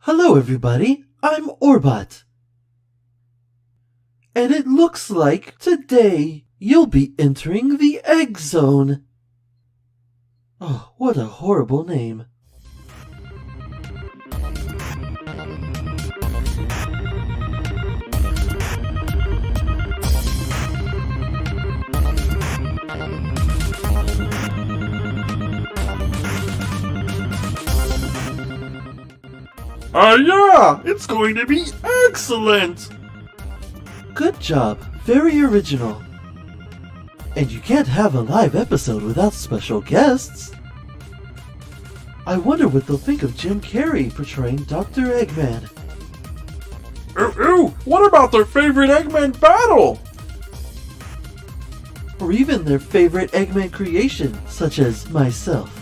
Hello everybody, I'm Orbot. And it looks like today you'll be entering the Egg Zone. Oh, what a horrible name. Yeah, it's going to be excellent! Good job, very original. And you can't have a live episode without special guests. I wonder what they'll think of Jim Carrey portraying Dr. Eggman. Ooh, what about their favorite Eggman battle? Or even their favorite Eggman creation, such as myself.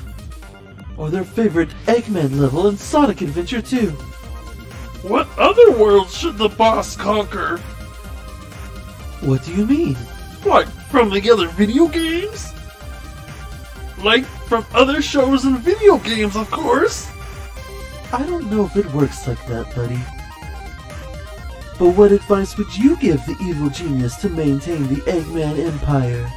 Or their favorite Eggman level in Sonic Adventure 2. What other worlds should the boss conquer? What do you mean? Like, from the other video games? Like, from other shows and video games, of course! I don't know if it works like that, buddy. But what advice would you give the evil genius to maintain the Eggman Empire?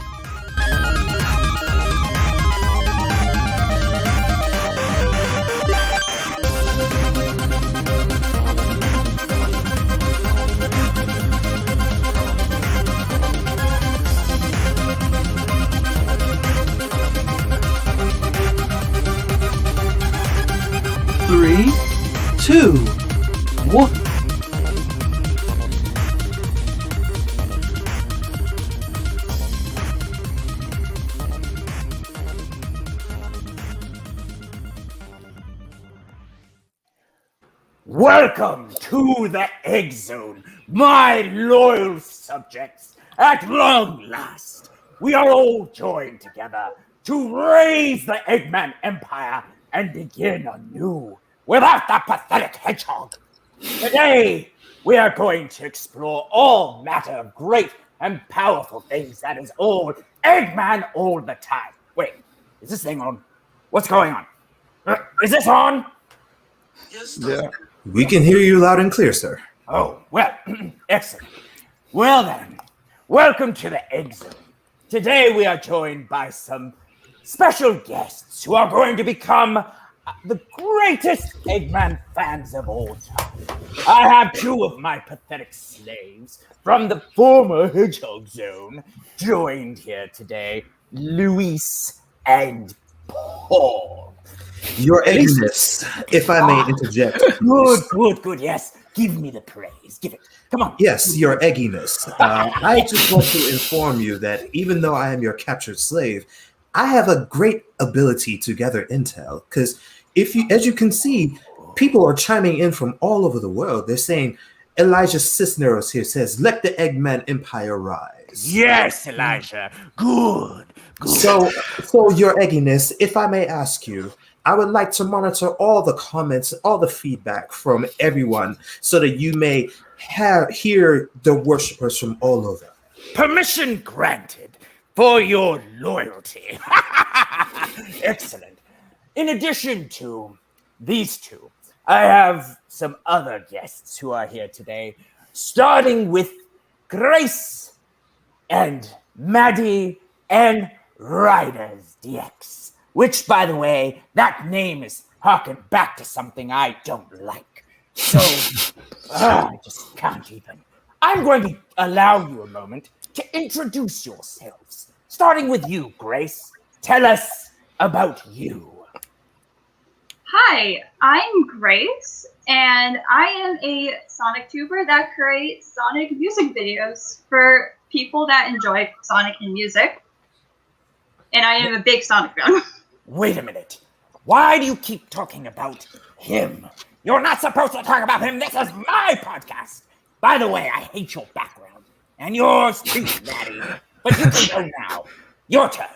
Three, two, one. Welcome to the Egg Zone, my loyal subjects. At long last, we are all joined together to raise the Eggman Empire and begin anew without the pathetic hedgehog. Today, we are going to explore all matter of great and powerful things that is all Eggman all the time. Wait, is this thing on? What's going on? Is this on? Yes, Yeah. We can hear you loud and clear, sir. Oh, well, excellent. Well then, welcome to the Egg Zone. Today we are joined by some special guests who are going to become the greatest Eggman fans of all time. I have two of my pathetic slaves from the former Hedgehog Zone joined here today, Luis and Paul. Your egginess, if I may interject. Good, yes. Give me the praise. Give it. Come on. Yes, your egginess. I just want to inform you that even though I am your captured slave, I have a great ability to gather intel. Because as you can see, people are chiming in from all over the world. They're saying, Elijah Cisneros here says, "Let the Eggman Empire rise." Yes, Elijah. Good. So your egginess, if I may ask you, I would like to monitor all the comments, all the feedback from everyone so that you may hear the worshipers from all over. Permission granted for your loyalty. Excellent. In addition to these two, I have some other guests who are here today, starting with Grace and Maddie and Riders DX. Which, by the way, that name is harking back to something I don't like. So, I just can't even. I'm going to allow you a moment to introduce yourselves. Starting with you, Grace. Tell us about you. Hi, I'm Grace, and I am a Sonic tuber that creates Sonic music videos for people that enjoy Sonic and music. And I am a big Sonic fan. Wait a minute. Why do you keep talking about him? You're not supposed to talk about him. This is my podcast. By the way, I hate your background. And yours too, Maddie. But you can go now. Your turn.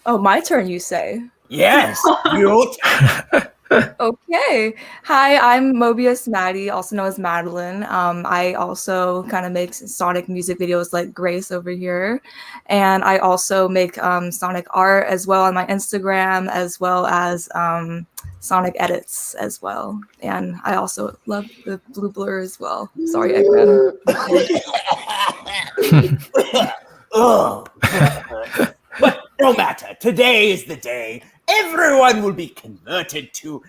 Oh, my turn, you say? Yes, your turn. Okay. Hi, I'm Mobius Maddie, also known as Madeline. I also kind of make Sonic music videos like Grace over here. And I also make Sonic art as well on my Instagram, as well as Sonic edits as well. And I also love the blue blur as well. Sorry, Eggman. Oh, but no matter. Today is the day. Everyone will be converted to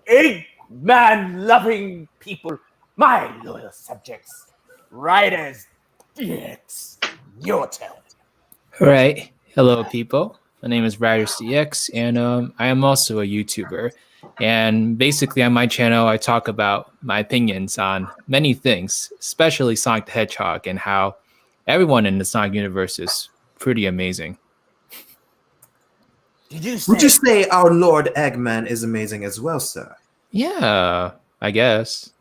Eggman-loving people, my loyal subjects, riders, DX. Your turn. All right. Hello, people. My name is Riders DX, and I am also a YouTuber. And basically, on my channel, I talk about my opinions on many things, especially Sonic the Hedgehog and how everyone in the Sonic universe is pretty amazing. Would you say our Lord Eggman is amazing as well, sir? Yeah, I guess.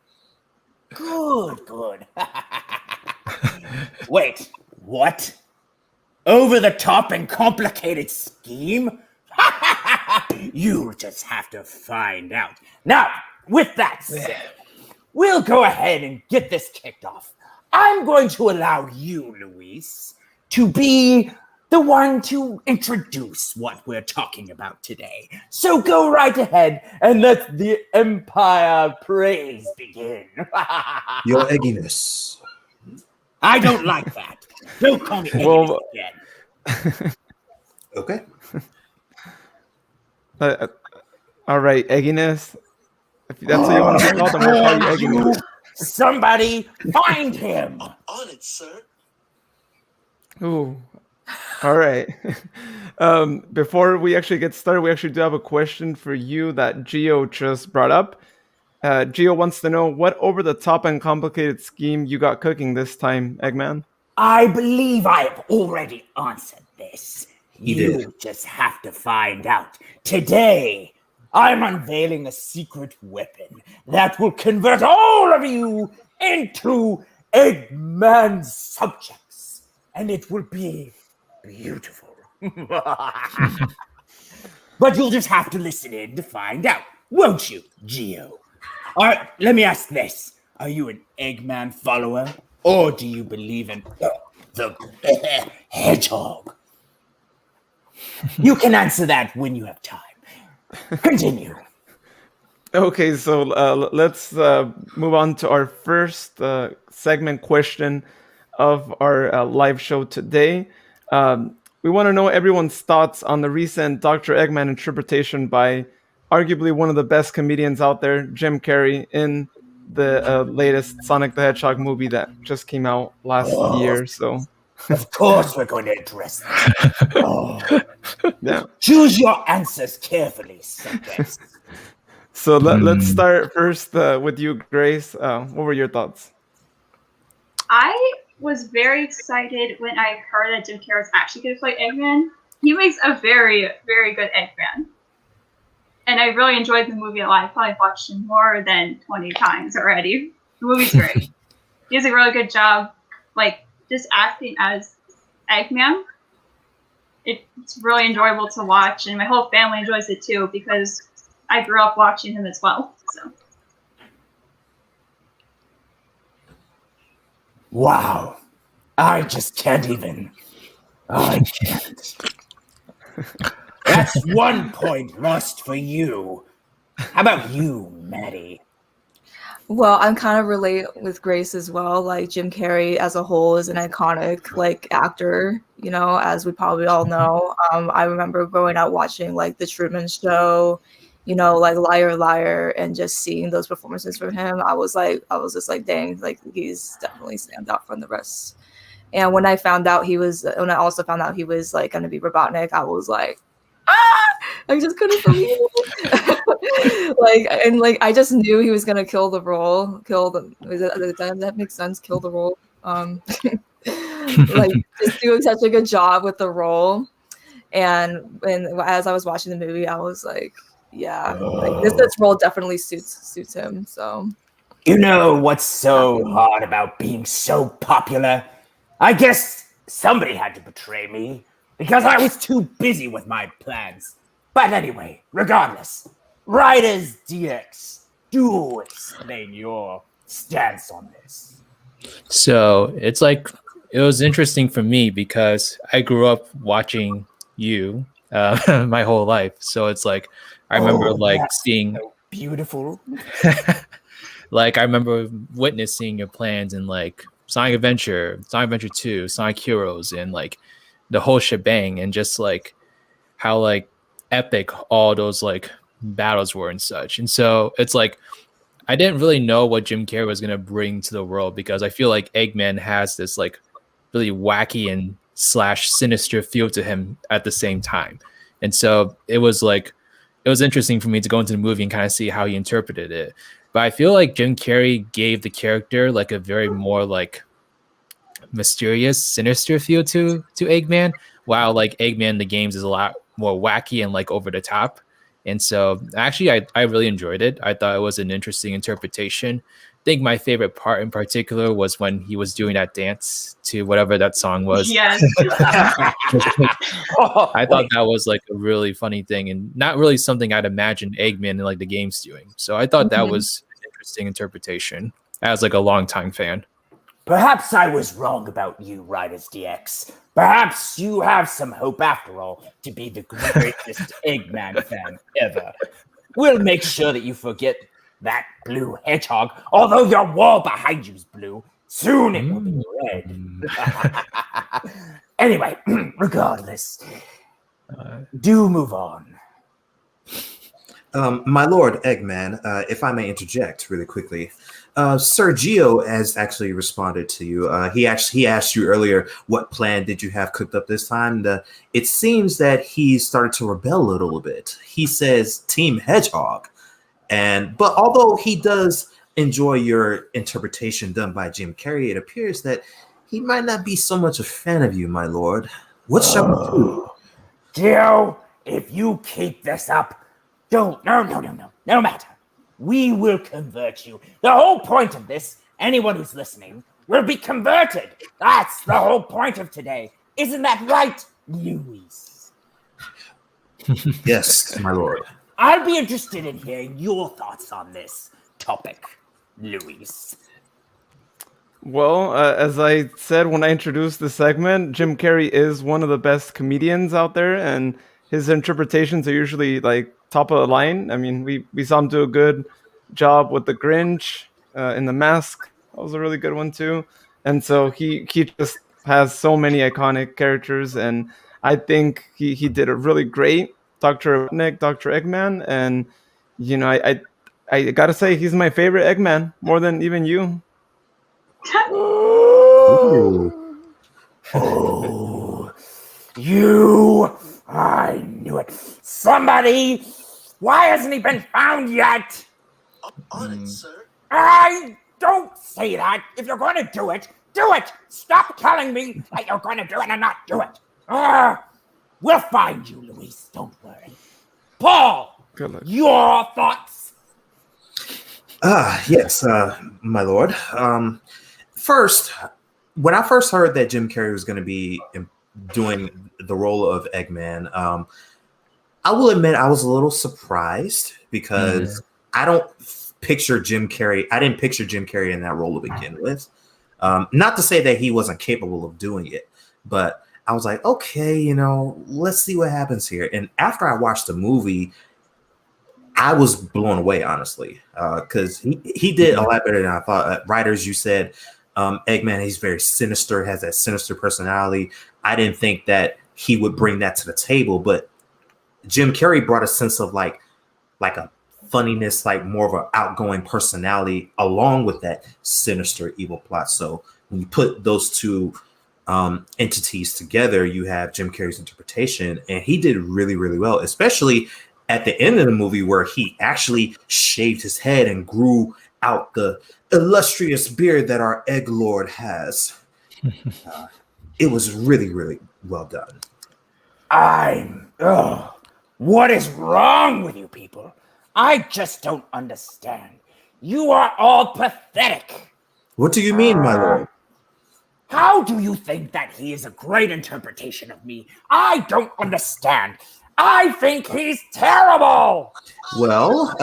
Good. Wait, what? Over the top and complicated scheme? You just have to find out. Now, with that said, we'll go ahead and get this kicked off. I'm going to allow you, Luis, to be the one to introduce what we're talking about today. So go right ahead and let the Empire praise begin. Your egginess. I don't like that. Don't call me Eggman again. Okay. All right, egginess. If that's what you want to call them, we'll call you egginess. Somebody find him. On it, sir. Ooh. All right. Before we actually get started, we actually do have a question for you that Gio just brought up. Gio wants to know what over-the-top and complicated scheme you got cooking this time, Eggman. I believe I have already answered this. You You did. just have to find out. Today, I'm unveiling a secret weapon that will convert all of you into Eggman subjects. And it will be beautiful. But you'll just have to listen in to find out, won't you, Gio? All right, let me ask this. Are you an Eggman follower, or do you believe in the hedgehog? You can answer that when you have time. Continue. Okay, so let's move on to our first segment question of our live show today. We want to know everyone's thoughts on the recent Dr. Eggman interpretation by arguably one of the best comedians out there, Jim Carrey, in the latest Sonic the Hedgehog movie that just came out last year. So, Of course we're going to address that. Oh. yeah. Choose your answers carefully, subjects. So let's start first with you, Grace. What were your thoughts? I was very excited when I heard that Jim Carrey was actually going to play Eggman. He makes a very, very good Eggman. And I really enjoyed the movie a lot. I probably watched it more than 20 times already. The movie's great. He does a really good job, like, just acting as Eggman. It's really enjoyable to watch, and my whole family enjoys it too, because I grew up watching him as well. So. Wow. I just can't even. I can't. That's 1 point lost for you. How about you, Maddie? Well, I'm kind of relate with Grace as well. Like Jim Carrey as a whole is an iconic like actor, you know, as we probably all know. I remember growing up watching like The Truman Show, you know, like Liar Liar, and just seeing those performances from him. I was just like, dang, like he's definitely stand out from the rest. And when I also found out he was like going to be Robotnik, I was like, I just couldn't believe it. I just knew he was gonna kill the role. That makes sense. Kill the role. Like just doing such a good job with the role. And as I was watching the movie, I was like, yeah, like this role definitely suits him. So You know what's so hard about being so popular? I guess somebody had to betray me because I was too busy with my plans. But anyway, regardless, Riders DX, do explain your stance on this. So it's like it was interesting for me because I grew up watching you my whole life. So it's like I remember that's seeing so beautiful. like I remember witnessing your plans in like Sonic Adventure 2, Sonic Heroes, and like the whole shebang, and just like how like epic all those like battles were and such. And so it's like I didn't really know what Jim Carrey was gonna bring to the world, because I feel like Eggman has this like really wacky and / sinister feel to him at the same time. And so it was interesting for me to go into the movie and kind of see how he interpreted it. But I feel like Jim Carrey gave the character like a very more like mysterious, sinister feel to Eggman, while like Eggman in the games is a lot more wacky and like over the top. And so actually I really enjoyed it. I thought it was an interesting interpretation. I think my favorite part in particular was when he was doing that dance to whatever that song was. Yes. I thought that was like a really funny thing, and not really something I'd imagine Eggman in like the games doing. So I thought that was an interesting interpretation as like a longtime fan. Perhaps I was wrong about you, Riders DX. Perhaps you have some hope after all to be the greatest Eggman fan ever. We'll make sure that you forget that blue hedgehog, although your wall behind you is blue. Soon it will be red. Anyway, regardless, do move on. My lord Eggman, if I may interject really quickly, Sergio has actually responded to you. He asked you earlier, what plan did you have cooked up this time? It seems that he started to rebel a little bit. He says Team Hedgehog, but although he does enjoy your interpretation done by Jim Carrey, it appears that he might not be so much a fan of you, my lord. What shall we do? Joe, if you keep this up, no matter. We will convert you. The whole point of this, anyone who's listening, will be converted. That's the whole point of today. Isn't that right, Luis? Yes, my lord. I'll be interested in hearing your thoughts on this topic, Luis. Well, as I said when I introduced the segment, Jim Carrey is one of the best comedians out there, and his interpretations are usually like top of the line. I mean, we saw him do a good job with the Grinch in The Mask. That was a really good one too. And so he just has so many iconic characters, and I think he did a really great Dr. Robotnik, Dr. Eggman, and you know, I gotta say he's my favorite Eggman, more than even you. Oh, you! I knew it. Somebody! Why hasn't he been found yet? On it, sir. I don't say that. If you're going to do it, do it. Stop telling me that you're going to do it and not do it. We'll find you, Luis. Don't worry. Paul, your thoughts? Yes, my lord. First, when I first heard that Jim Carrey was going to be doing the role of Eggman, I will admit I was a little surprised because I don't picture Jim Carrey. I didn't picture Jim Carrey in that role to begin with. Not to say that he wasn't capable of doing it, but I was like, okay, you know, let's see what happens here. And after I watched the movie, I was blown away, honestly, because he did a lot better than I thought. Writers, you said Eggman, he's very sinister, has that sinister personality. I didn't think that he would bring that to the table, but Jim Carrey brought a sense of like a funniness, like more of an outgoing personality along with that sinister evil plot. So when you put those two entities together, you have Jim Carrey's interpretation, and he did really, really well, especially at the end of the movie where he actually shaved his head and grew out the illustrious beard that our Egg Lord has. It was really, really well done. What is wrong with you people? I just don't understand. You are all pathetic. What do you mean, my lord? How do you think that he is a great interpretation of me? I don't understand. I think he's terrible. Well,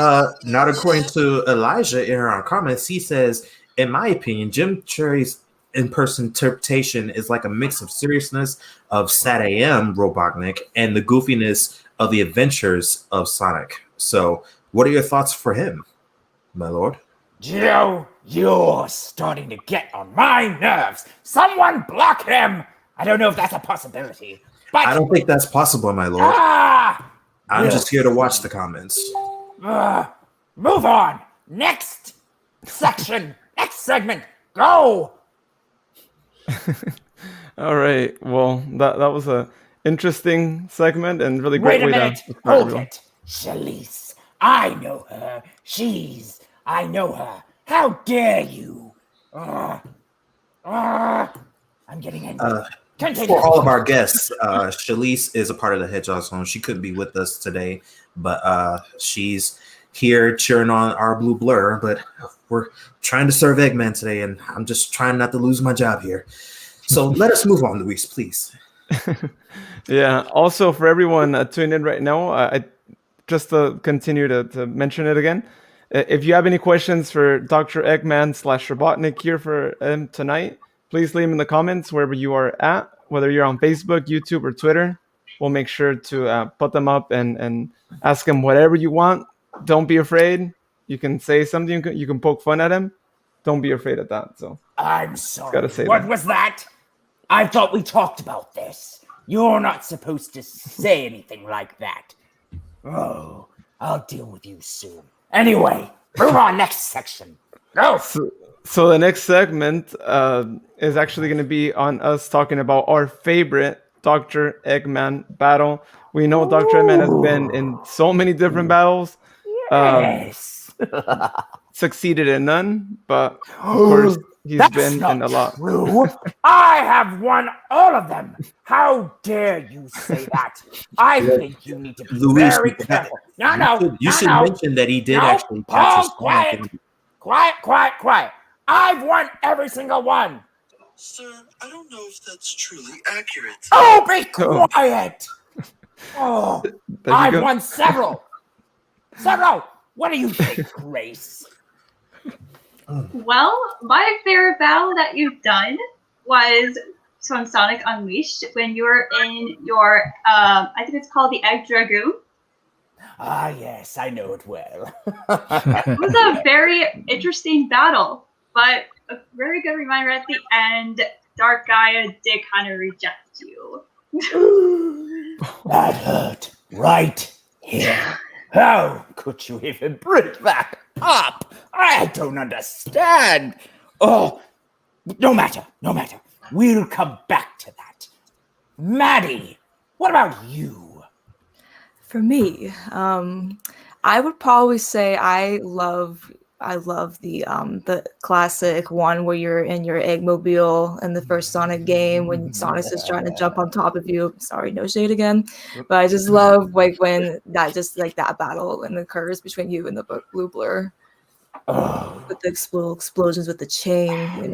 not according to Elijah in her comments. He says, in my opinion, Jim Cherry's in-person interpretation is like a mix of seriousness of Sat AM Robotnik and the goofiness of the adventures of Sonic. So, what are your thoughts for him, my lord? Joe, you're starting to get on my nerves. Someone block him. I don't know if that's a possibility, but I don't think that's possible, my lord. I'm just here to watch the comments. Move on. Next section. Next segment. Go. All right. Well, that was a interesting segment and really great Wait a way minute. to Hold it. Shalise. I know her. I know her. How dare you? I'm getting angry. For all of our guests, Shalise is a part of the Hedgehog Zone. She couldn't be with us today, but she's here cheering on our Blue Blur. But we're trying to serve Eggman today, and I'm just trying not to lose my job here. So let us move on, Luis, please. Yeah. Also, for everyone tuning in right now, I just to continue to mention it again. If you have any questions for Dr. Eggman / Robotnik here for him tonight, please leave them in the comments wherever you are at, whether you're on Facebook, YouTube, or Twitter. We'll make sure to put them up and ask him whatever you want. Don't be afraid. You can say something. You can poke fun at him. Don't be afraid of that. So I'm sorry. Gotta say What that. was that? I thought we talked about this. You're not supposed to say anything like that. Oh, I'll deal with you soon. Anyway, move on. Next section. Go. So the next segment is actually going to be on us talking about our favorite Dr. Eggman battle. We know Dr. Eggman has been in so many different battles. Yes. Succeeded in none, but of course he's That's been not in a lot. true. I have won all of them. How dare you say that? I think you need to be Luis, very careful. No, you should no. mention that he did No, actually Paul, capture Sonic. quiet. I've won every single one. Sir, I don't know if that's truly accurate. Oh, be quiet. Oh, There you I've go. won several. What do you think, Grace? Well, my favorite battle that you've done was from Sonic Unleashed when you were in your, I think it's called the Egg Dragoon. Ah, yes, I know it well. It was a very interesting battle, but a very good reminder at the end. Dark Gaia did kind of reject you. That hurt right here. How could you even bring that up? I don't understand. Oh, no matter. We'll come back to that. Maddie, what about you? For me, I would probably say I love the classic one where you're in your Eggmobile in the first Sonic game when Sonic is trying to jump on top of you. Sorry, no shade again, but I just love like when that that battle and occurs between you and the Blue Blur with the explosions with the chain.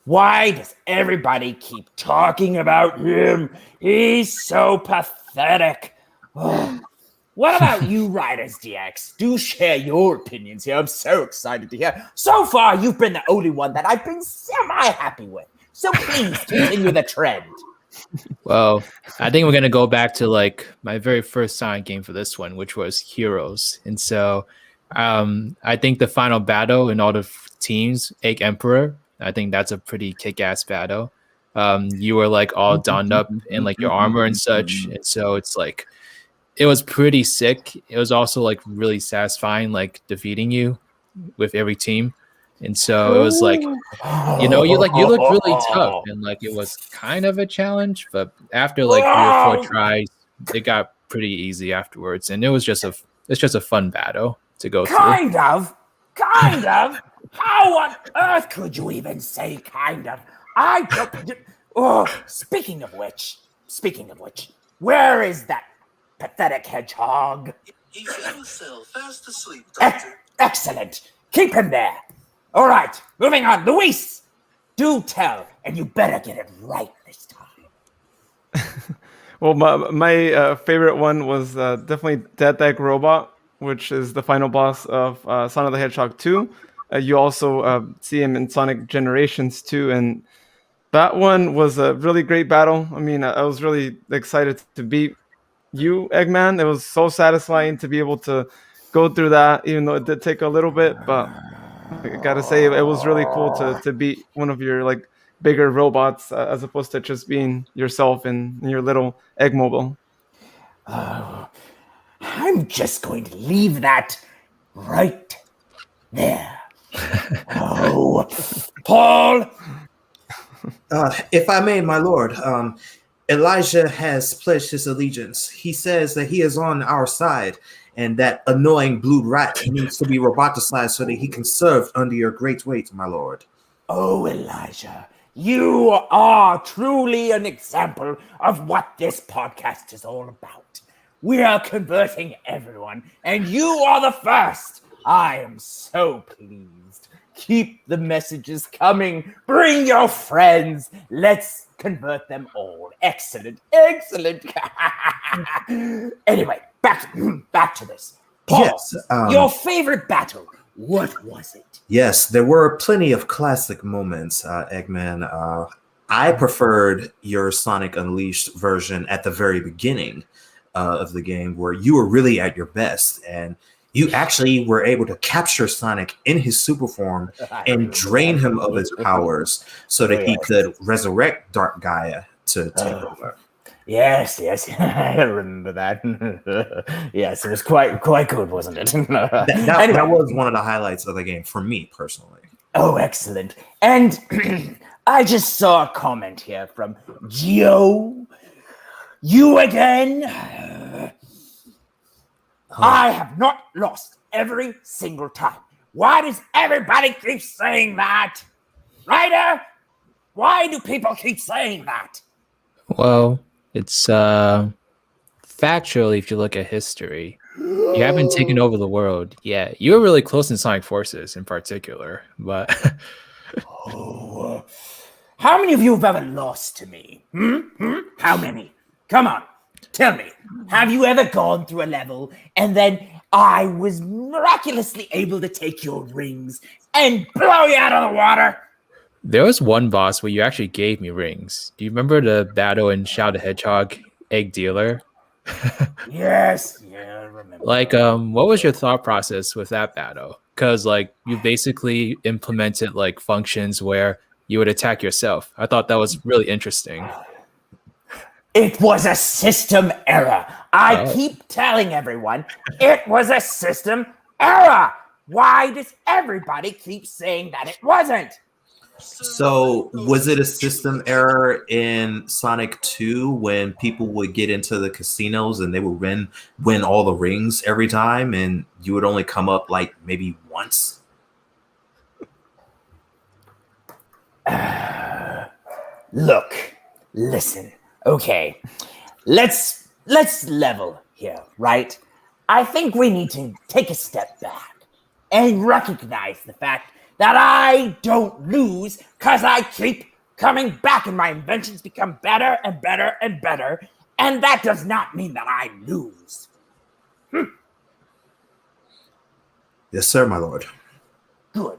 Why does everybody keep talking about him? He's so pathetic. Oh. What about you, Riders DX? Do share your opinions here. I'm so excited to hear. So far, you've been the only one that I've been semi-happy with. So please continue the trend. Well, I think we're gonna go back to like my very first Sonic game for this one, which was Heroes. And so I think the final battle in all the teams, Egg Emperor, I think that's a pretty kick-ass battle. You were like all donned up in like your armor and such. And so it's like it was pretty sick. It was also like really satisfying, like defeating you with every team. And so it was like, you looked really tough, and like it was kind of a challenge. But after like 3 or 4 tries, it got pretty easy afterwards, and it's just a fun battle to go through. Kind of. How on earth could you even say kind of? I don't. Oh, speaking of which, where is that pathetic hedgehog? He fell fast asleep, Doctor. Excellent. Keep him there. All right, moving on. Luis, do tell, and you better get it right this time. Well, my favorite one was definitely That Robot, which is the final boss of Sonic the Hedgehog 2. You also see him in Sonic Generations 2, and that one was a really great battle. I mean, I was really excited to beat you, Eggman. It was so satisfying to be able to go through that, even though it did take a little bit. But I gotta say, it was really cool to beat one of your like bigger robots as opposed to just being yourself in your little egg mobile. I'm just going to leave that right there. Oh, Paul. If I may, my lord, Elijah has pledged his allegiance. He says that he is on our side, and that annoying blue rat needs to be roboticized so that he can serve under your great weight, my lord. Oh, Elijah, you are truly an example of what this podcast is all about. We are converting everyone, and you are the first. I am so pleased. Keep the messages coming. Bring your friends. Let's convert them all. Excellent. Anyway, back to this. Paul, Yes, your favorite battle, what was it? Yes, there were plenty of classic moments, Eggman. I preferred your Sonic Unleashed version at the very beginning of the game, where you were really at your best, and you actually were able to capture Sonic in his super form and drain him of his powers so that he could resurrect Dark Gaia to take over. Yes, I remember that. Yes, it was quite good, wasn't it? That was one of the highlights of the game for me personally. Oh, excellent. And I just saw a comment here from Gio. You again? I have not lost every single time. Why does everybody keep saying that? Ryder, why do people keep saying that? Well, it's factually, if you look at history, you haven't taken over the world yet. You were really close in Sonic Forces in particular, but How many of you have ever lost to me? How many? Come on, tell me. Have you ever gone through a level and then I was miraculously able to take your rings and blow you out of the water? there was one boss where you actually gave me rings. Do you remember the battle in Shadow the Hedgehog Egg Dealer? Yes, I remember. Like, what was your thought process with that battle? Because like you basically implemented like functions where you would attack yourself. I thought that was really interesting. It was a system error. I keep telling everyone it was a system error. Why does everybody keep saying that it wasn't? So was it a system error in Sonic 2 when people would get into the casinos and they would win all the rings every time and you would only come up like maybe once? Look, listen. Okay, let's level here, right? I think we need to take a step back and recognize the fact that I don't lose because I keep coming back and my inventions become better and better and better, and that does not mean that I lose. Yes, sir, my lord. Good.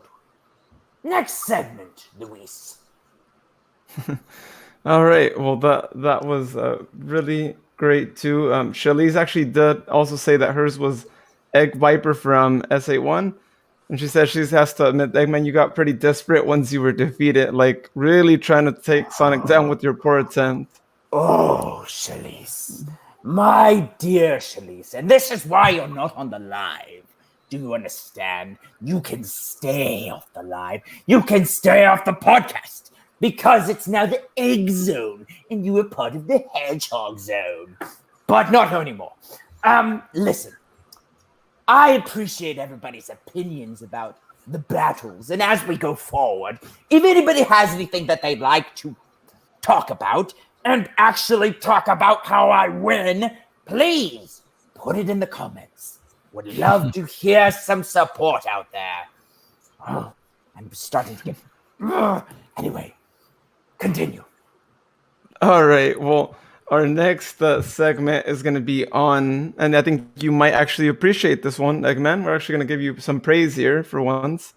Next segment, Luis. All right. Well, that was really great too. Shalise actually did also say that hers was Egg Viper from S81. And she said she has to admit, Eggman, you got pretty desperate once you were defeated, like really trying to take Sonic down with your poor attempt. Oh, Shalise. My dear Shalise. And this is why you're not on the live. Do you understand? You can stay off the live. You can stay off the podcast. Because it's now the Egg Zone, and you are part of the Hedgehog Zone. But not anymore. Listen. I appreciate everybody's opinions about the battles, and as we go forward, if anybody has anything that they'd like to talk about, and actually talk about how I win, please put it in the comments. Would love to hear some support out there. Oh, I'm starting to get... Anyway, continue. All right. Well, Our next segment is going to be on, and I think you might actually appreciate this one, Eggman. We're actually going to give you some praise here for once.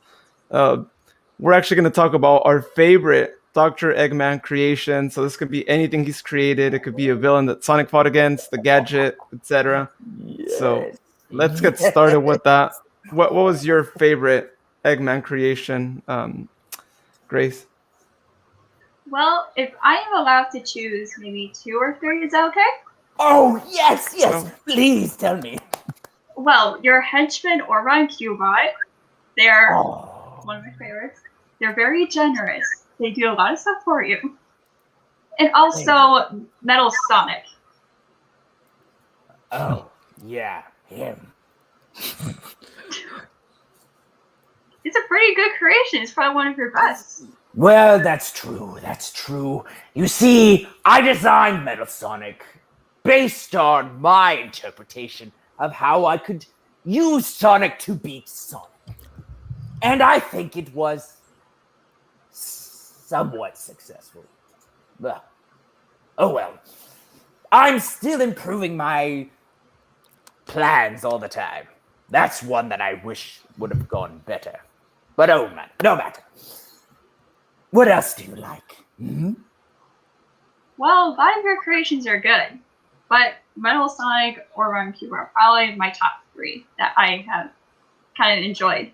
We're actually going to talk about our favorite Dr. Eggman creation. So this could be anything he's created. It could be a villain that Sonic fought against, the gadget, etc. So let's get started with that. What was your favorite Eggman creation, Grace? Well, if I am allowed to choose maybe 2 or 3, is that okay? Oh, yes, please tell me. Well, your henchman Orban Cubot, they're one of my favorites. They're very generous. They do a lot of stuff for you. And also Metal Sonic. Oh, yeah, him. It's a pretty good creation. It's probably one of your best. Well, that's true. You see, I designed Metal Sonic based on my interpretation of how I could use Sonic to beat Sonic. And I think it was somewhat successful. Well, oh well. I'm still improving my plans all the time. That's one that I wish would have gone better. But oh man, no matter. What else do you like? Mm-hmm. Well, a lot of your creations are good, but Metal Sonic or Run Cube are probably my top 3 that I have kind of enjoyed.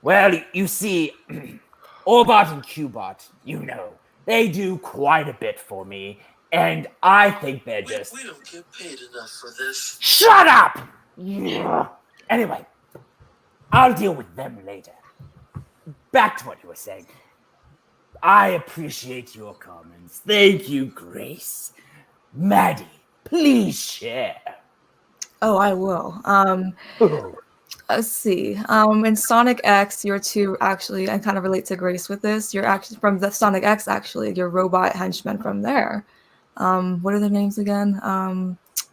Well, you see, Orbot and Cubot, you know, they do quite a bit for me, and I think they're just... We don't get paid enough for this. Shut up! Yeah. Anyway, I'll deal with them later. Back to what you were saying. I appreciate your comments. Thank you, Grace. Maddie, please share. Oh, I will. Let's see. In Sonic X, your 2 actually, I kind of relate to Grace with this. You're actually from the Sonic X, actually, your robot henchmen from there. What are their names again?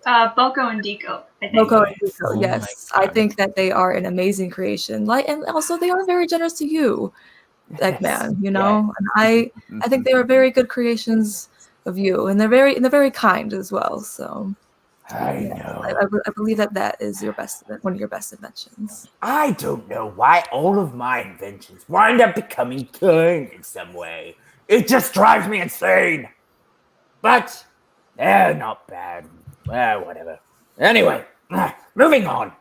Boko and Deco, I think. Boko and Deco, yes. I think that they are an amazing creation. And also they are very generous to you, Eggman, you know? And I think they are very good creations of you, and they're very kind as well. So I know. I believe that is one of your best inventions. I don't know why all of my inventions wind up becoming kind in some way. It just drives me insane. But they're not bad. Well, whatever. Anyway, moving on.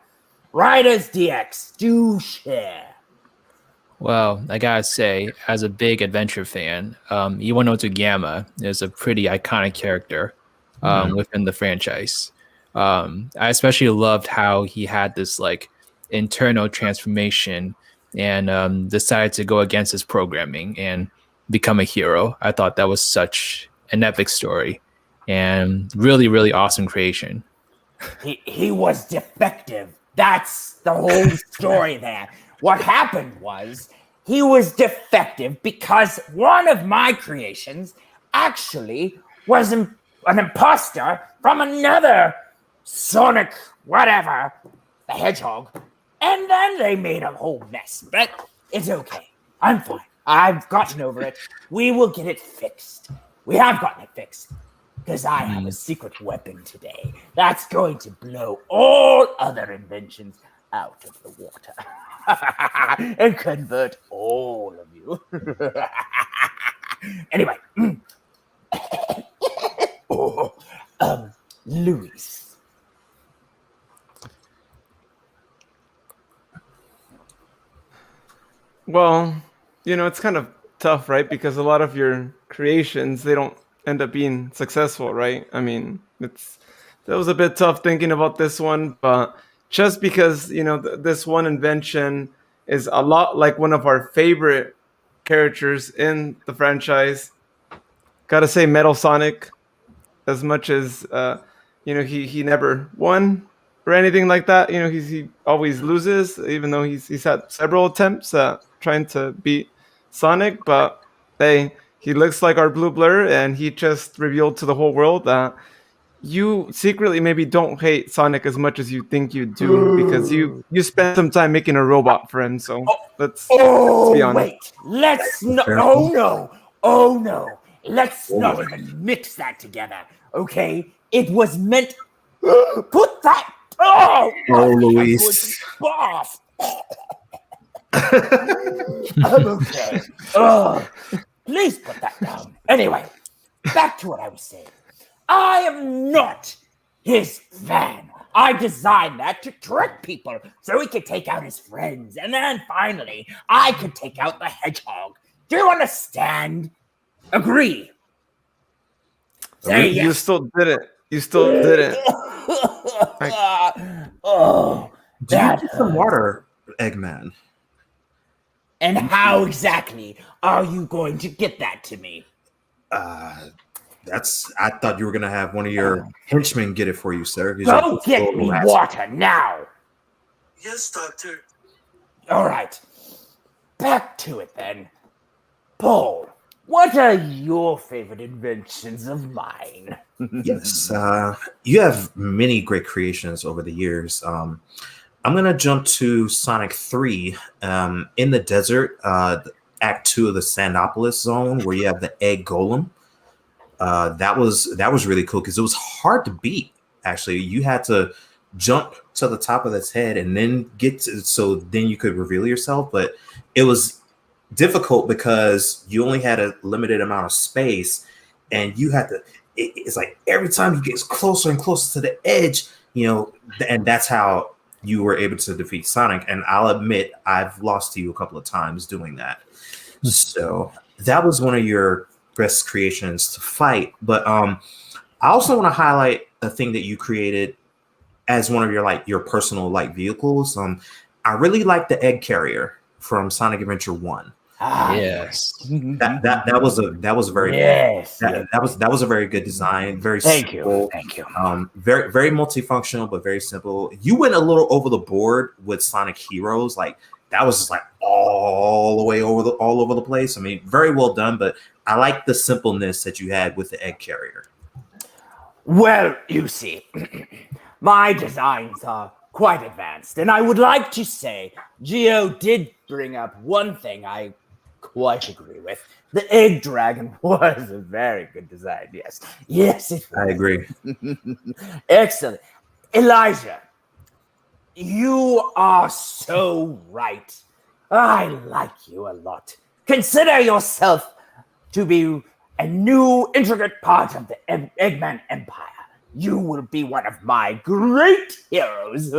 Riders DX, do share. Well, I gotta say, as a big adventure fan, Iwanoto Gamma is a pretty iconic character within the franchise. I especially loved how he had this like internal transformation and decided to go against his programming and become a hero. I thought that was such an epic story and really, really awesome creation. He was defective. That's the whole story there. What happened was he was defective because one of my creations actually was an imposter from another Sonic whatever, the Hedgehog. And then they made a whole mess. But it's okay. I'm fine. I've gotten over it. We will get it fixed. We have gotten it fixed. Because I have a secret weapon today that's going to blow all other inventions out of the water and convert all of you. Anyway, Luis. Well, you know, it's kind of tough, right? Because a lot of your creations, they don't end up being successful, right? I mean, that was a bit tough thinking about this one, but just because, you know, this one invention is a lot like one of our favorite characters in the franchise, gotta say Metal Sonic, as much as, you know, he never won or anything like that. You know, he always loses, even though he's had several attempts at trying to beat Sonic, but hey, he looks like our Blue Blur, and he just revealed to the whole world that you secretly maybe don't hate Sonic as much as you think you do, because you spent some time making a robot for him. So let's be honest. Wait, let's no. Oh no! Let's not even mix that together, okay? It was meant. Put that. Oh, Luis. Off. I'm okay. Oh, please put that down. Anyway, back to what I was saying. I am not his fan. I designed that to trick people so he could take out his friends. And then finally, I could take out the hedgehog. Do you understand? Agree. Say yes. You still did it. You still did it. Oh, Do you that get some hurts. water, Eggman? And how exactly are you going to get that to me? I thought you were gonna have one of your henchmen get it for you, sir. He's Go a get little me rat. water now. Yes, Doctor. All right. Back to it then. Paul, what are your favorite inventions of mine? Yes, you have many great creations over the years. I'm gonna jump to Sonic 3 in the desert, Act 2 of the Sandopolis zone, where you have the egg golem. That was really cool because it was hard to beat. Actually, you had to jump to the top of its head and then so then you could reveal yourself. But it was difficult because you only had a limited amount of space, and you had to. It's like every time you get closer and closer to the edge, and that's how you were able to defeat Sonic. And I'll admit, I've lost to you a couple of times doing that. So that was one of your best creations to fight. But I also want to highlight a thing that you created as one of your personal vehicles. I really like the egg carrier from Sonic Adventure 1. Yes. That was a very that was a very good design. Very simple. Thank you. Very very multifunctional, but very simple. You went a little over the board with Sonic Heroes. That was just all the way all over the place. I mean, very well done, but I like the simpleness that you had with the egg carrier. Well, you see, my designs are quite advanced, and I would like to say Geo did bring up one thing I quite agree with. The egg dragon was a very good design. Yes, it was. I agree. Excellent. Elijah, you are so right. I like you a lot. Consider yourself to be a new intricate part of the Eggman Empire. You will be one of my great heroes.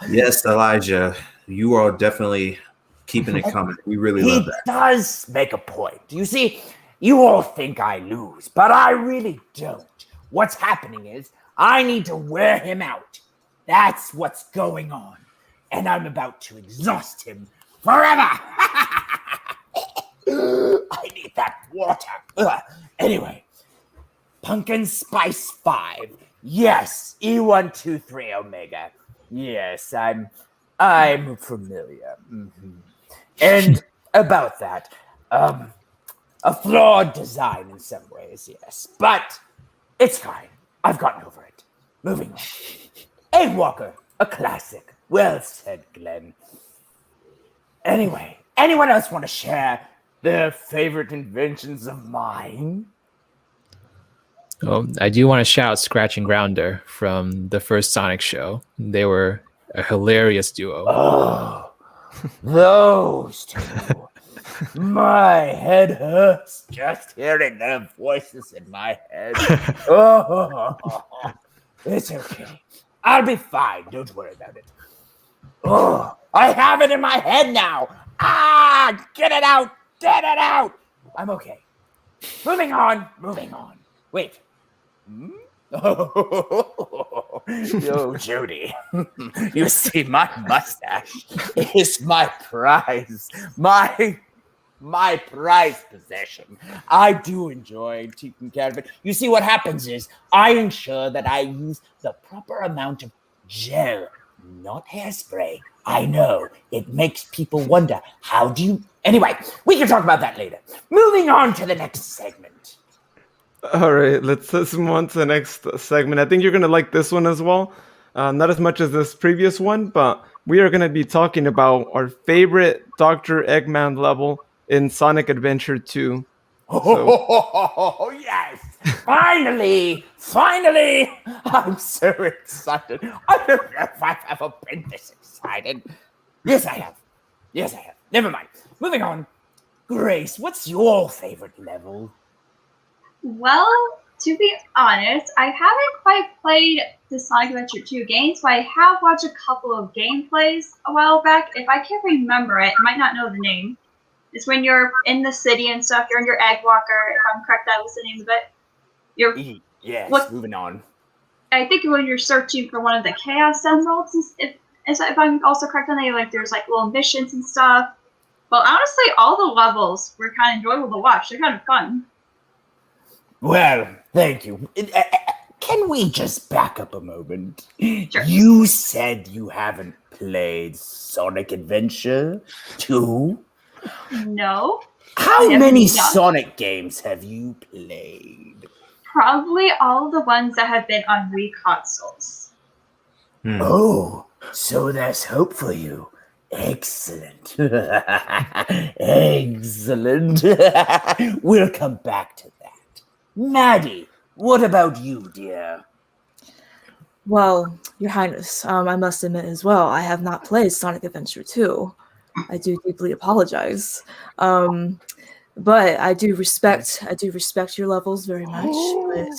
Yes, Elijah, you are definitely keeping it coming. We really love that. He does make a point. You see, you all think I lose, but I really don't. What's happening is I need to wear him out. That's what's going on. And I'm about to exhaust him forever. I need that water. Anyway, Pumpkin Spice 5. Yes, E123 Omega. Yes, I'm familiar. Mm-hmm. And about that, a flawed design in some ways, yes. But it's fine. I've gotten over it. Moving on. Egg Walker, a classic. Well said, Glenn. Anyway, anyone else want to share their favorite inventions of mine? Oh, I do want to shout out Scratch and Grounder from the first Sonic show. They were a hilarious duo. Oh, those two. My head hurts just hearing their voices in my head. Oh, it's okay. I'll be fine. Don't worry about it. Oh, I have it in my head now. Get it out. Get it out. I'm okay. Moving on. Wait. Yo, Judy. You see, my mustache is my prize. My prized possession. I do enjoy taking care of it. You see, what happens is I ensure that I use the proper amount of gel, not hairspray. I know it makes people wonder, how do you... Anyway, we can talk about that later. Moving on to the next segment. All right, let's move on to the next segment. I think you're going to like this one as well. Not as much as this previous one, but we are going to be talking about our favorite Dr. Eggman level in Sonic Adventure 2. Oh, yes! Finally! I'm so excited. I don't know if I've ever been this excited. Yes, I have. Never mind. Moving on. Grace, what's your favorite level? Well, to be honest, I haven't quite played the Sonic Adventure 2 games, but I have watched a couple of gameplays a while back. If I can't remember it, I might not know the name. It's when you're in the city and stuff, you're in your egg walker, if I'm correct, that was the name of it. Yes, moving on. I think when you're searching for one of the Chaos Emeralds, if I'm also correct on that, like there's like little missions and stuff. Well, honestly, all the levels were kind of enjoyable to watch. They're kind of fun. Well, thank you. Can we just back up a moment? Sure. You said you haven't played Sonic Adventure 2? No. How many Sonic games have you played? Probably all the ones that have been on Wii consoles. Oh, so there's hope for you. Excellent. Excellent. We'll come back to that. Maddie, what about you, dear? Well, Your Highness, I must admit as well, I have not played Sonic Adventure 2. I do deeply apologize. But I do respect your levels very much. But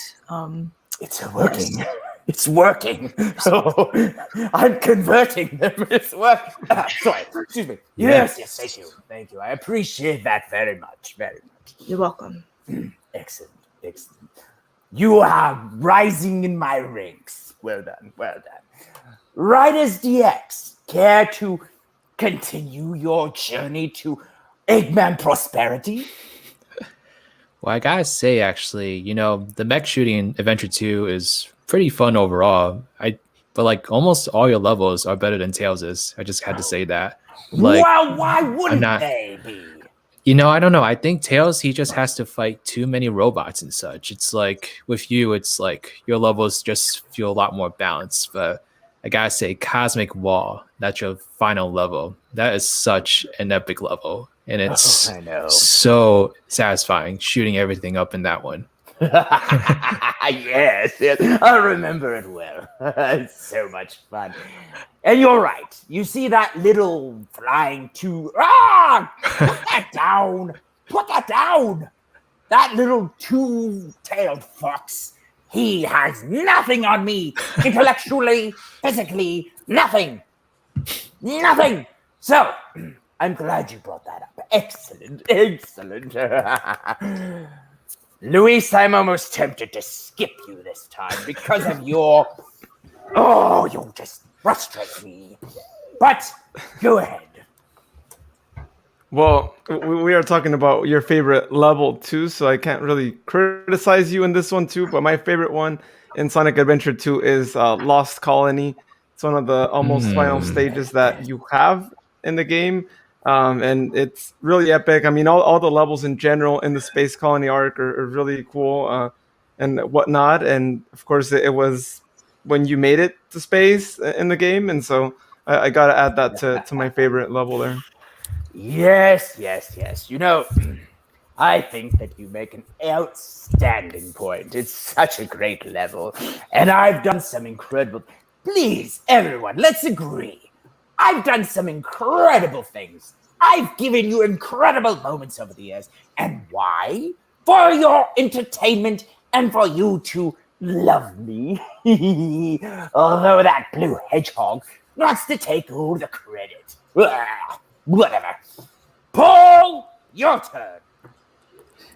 It's working. Yes. It's working. Oh, I'm converting them. It's working. Sorry, excuse me. Yes, thank you. I appreciate that very much. You're welcome. Excellent. You are rising in my ranks. Well done. Riders DX, care to continue your journey to Eggman prosperity? Well, I gotta say, actually, the mech shooting in Adventure 2 is pretty fun overall. But like almost all your levels are better than Tails'. I just had to say that. Like, well, why wouldn't they be? I don't know. I think Tails, he just has to fight too many robots and such. It's like with you, it's like your levels just feel a lot more balanced. But I gotta say, Cosmic Wall, that's your final level. That is such an epic level. And it's so satisfying shooting everything up in that one. Yes, I remember it well. It's so much fun. And you're right. You see that little flying put that down. Put that down. That little two-tailed fox. He has nothing on me. Intellectually, physically, nothing. So, I'm glad you brought that up. Excellent. Luis, I'm almost tempted to skip you this time because of you just frustrate me. But go ahead. Well, we are talking about your favorite level too, so I can't really criticize you in this one too, but my favorite one in Sonic Adventure 2 is Lost Colony. It's one of the almost final stages that you have in the game. And it's really epic. I mean, all the levels in general in the Space Colony arc are really cool and whatnot. And of course, it was when you made it to space in the game. And so I got to add that to my favorite level there. Yes. I think that you make an outstanding point. It's such a great level. And I've done some incredible... Please, everyone, let's agree. I've done some incredible things. I've given you incredible moments over the years. And why? For your entertainment and for you to love me. Although that blue hedgehog wants to take all the credit. Whatever. Paul, your turn.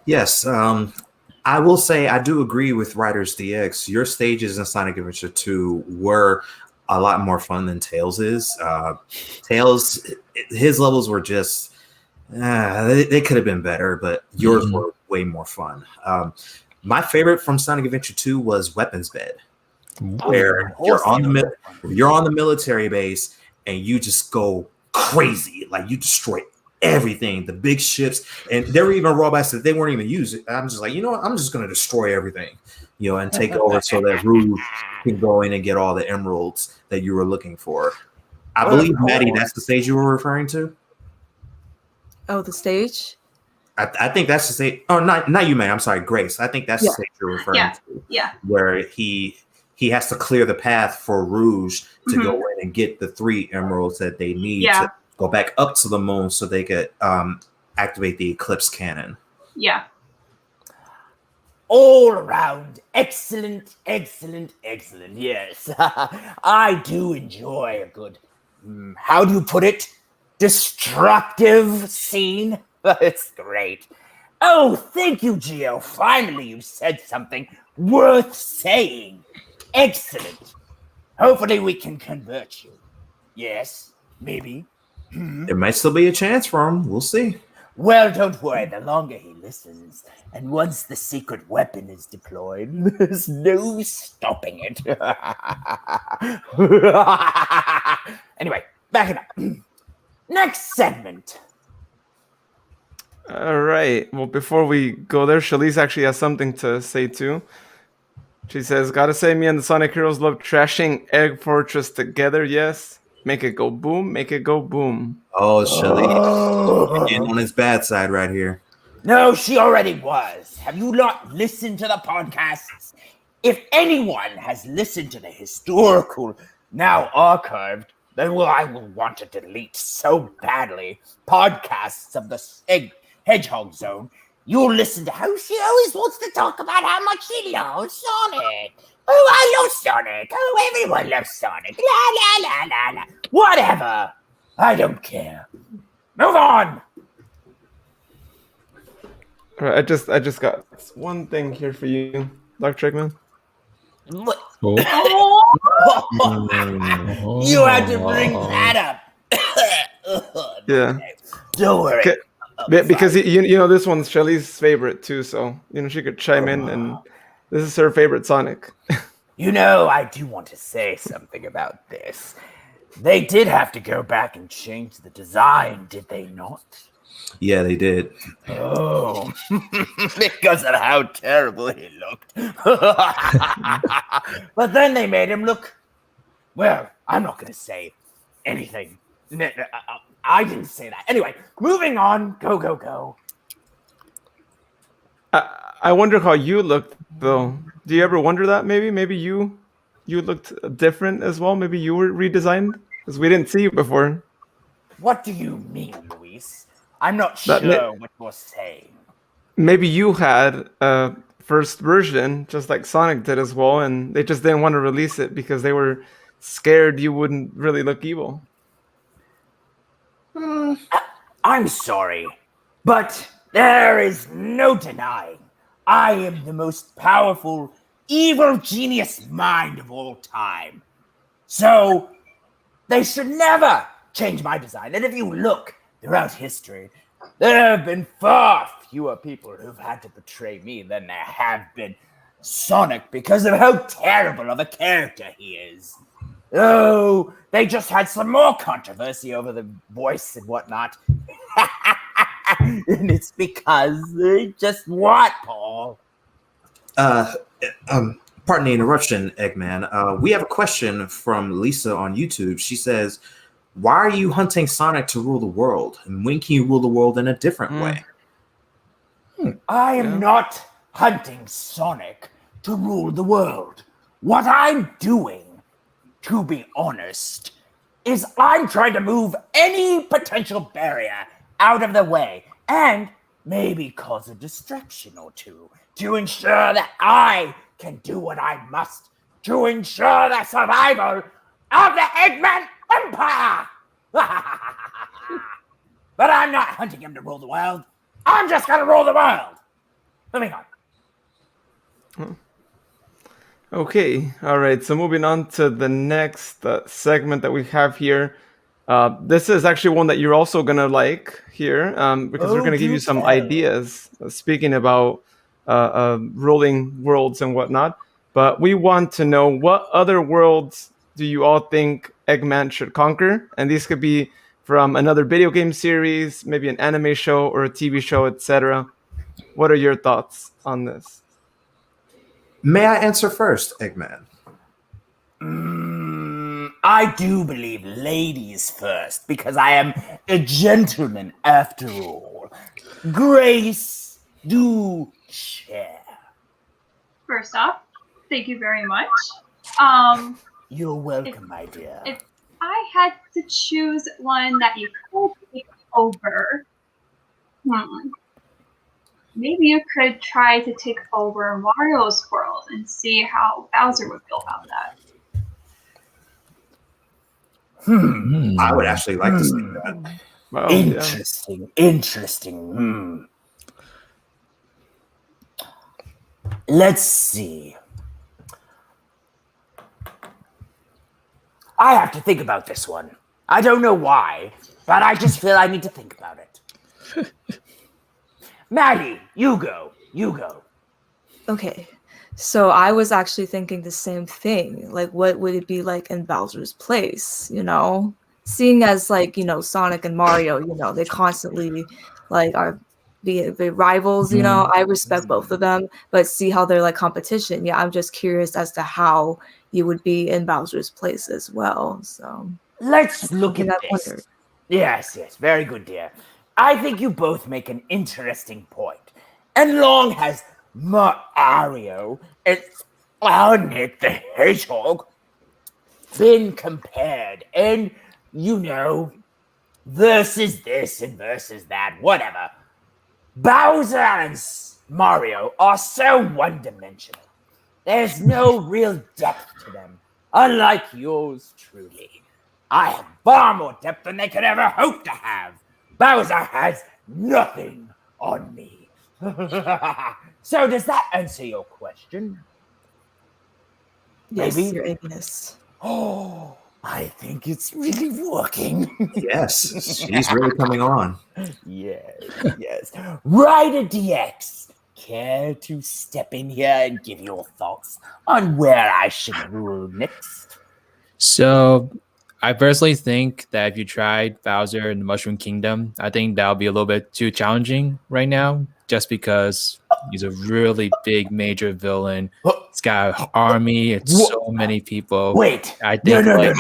Yes, I will say I do agree with Riders DX. Your stages in Sonic Adventure 2 were a lot more fun than Tails is. Tails, his levels were just, they could have been better, but yours were way more fun. My favorite from Sonic Adventure 2 was Weapons Bed, where you're on the military base and you just go crazy, like you destroy everything, the big ships, and there were even robots that they weren't even using. I'm just like, you know what? I'm just going to destroy everything, and take over so that Rue can go in and get all the emeralds that you were looking for. I believe, Maddie, that's the stage you were referring to. Oh, the stage? I think that's the stage. Oh, not you, man. I'm sorry, Grace. I think that's the stage you're referring to. Yeah. Where he has to clear the path for Rouge to go in and get the 3 emeralds that they need to go back up to the moon so they could activate the Eclipse cannon. Yeah. All around, excellent. Yes, I do enjoy a good, how do you put it? Destructive scene. It's great. Oh, thank you, Gio. Finally, you said something worth saying. Excellent. Hopefully, we can convert you. Yes, maybe. There might still be a chance for him. We'll see. Well, don't worry. The longer he listens, and once the secret weapon is deployed, there's no stopping it. Anyway, back it up. Next segment. All right. Well, before we go there, Shalise actually has something to say too. She says, "Gotta say, me and the Sonic Heroes love trashing Egg Fortress together. Yes, make it go boom, make it go boom." Oh, Shalise, getting on his bad side right here. No, she already was. Have you not listened to the podcasts? If anyone has listened to the historical, now archived, then I will want to delete so badly podcasts of the Hedgehog Zone. You'll listen to how she always wants to talk about how much she loves Sonic. Oh, I love Sonic. Oh, everyone loves Sonic. La, la, la, la, la. Whatever. I don't care. Move on. All right, I just got one thing here for you, Dr. Eggman. What? Oh. You had to bring that up. Yeah. Don't worry. Okay. Because you know this one's Shelly's favorite too, so she could chime in, and this is her favorite Sonic. I do want to say something about this. They did have to go back and change the design, did they not? Yeah, they did. Oh, because of how terrible he looked. But then they made him look, well, I'm not going to say anything. I didn't say that. Anyway, moving on. Go. I wonder how you looked, though. Do you ever wonder that? Maybe you looked different as well. Maybe you were redesigned because we didn't see you before. What do you mean, Luis? I'm not sure what you're saying. Maybe you had a first version, just like Sonic did as well, and they just didn't want to release it because they were scared you wouldn't really look evil. I'm sorry, but there is no denying I am the most powerful, evil genius mind of all time. So they should never change my design. And if you look throughout history, there have been far fewer people who've had to betray me than there have been Sonic because of how terrible of a character he is. Oh, they just had some more controversy over the voice and whatnot. And it's because they just what, Paul? Pardon the interruption, Eggman. We have a question from Lisa on YouTube. She says, "Why are you hunting Sonic to rule the world? And when can you rule the world in a different way?" I am not hunting Sonic to rule the world. What I'm doing, to be honest, is I'm trying to move any potential barrier out of the way and maybe cause a distraction or two to ensure that I can do what I must to ensure the survival of the Eggman Empire. But I'm not hunting him to rule the world. I'm just going to rule the world. Moving on. Okay, all right. So moving on to the next segment that we have here. This is actually one that you're also gonna like here, because we're gonna give you some ideas. Speaking about ruling worlds and whatnot, but we want to know what other worlds do you all think Eggman should conquer? And these could be from another video game series, maybe an anime show or a TV show, etc. What are your thoughts on this? May I answer first, Eggman? I do believe ladies first, because I am a gentleman after all. Grace, do share. First off, thank you very much. You're welcome, my dear. If I had to choose one that you could take over, maybe you could try to take over Mario's world and see how Bowser would feel about that. I would actually like to see that. Wow, Interesting. Let's see. I have to think about this one. I don't know why, but I just feel I need to think about it. Maddie, you go. Okay. So I was actually thinking the same thing. Like, what would it be like in Bowser's place, you know? Seeing as, like, you know, Sonic and Mario, you know, they constantly, like, are the rivals, you know? I respect both of them, but see how they're, like, competition. Yeah, I'm just curious as to how you would be in Bowser's place as well, so... Let's look at that this. wonder. Yes, very good, dear. I think you both make an interesting point. And long has Mario and Sonic the Hedgehog been compared, and you know, versus this and versus that, whatever. Bowser and Mario are so one-dimensional. There's no real depth to them, unlike yours truly. I have far more depth than they could ever hope to have. Bowser has nothing on me. So does that answer your question? Yes, Maybe? Your Ignis. Oh, I think it's really working. Yes, she's really coming on. Yes. Ryder DX, care to step in here and give your thoughts on where I should rule next? So I personally think that if you tried Bowser in the Mushroom Kingdom, I think that would be a little bit too challenging right now, just because he's a really big major villain. It's got an army, it's so many people. Wait, I think no.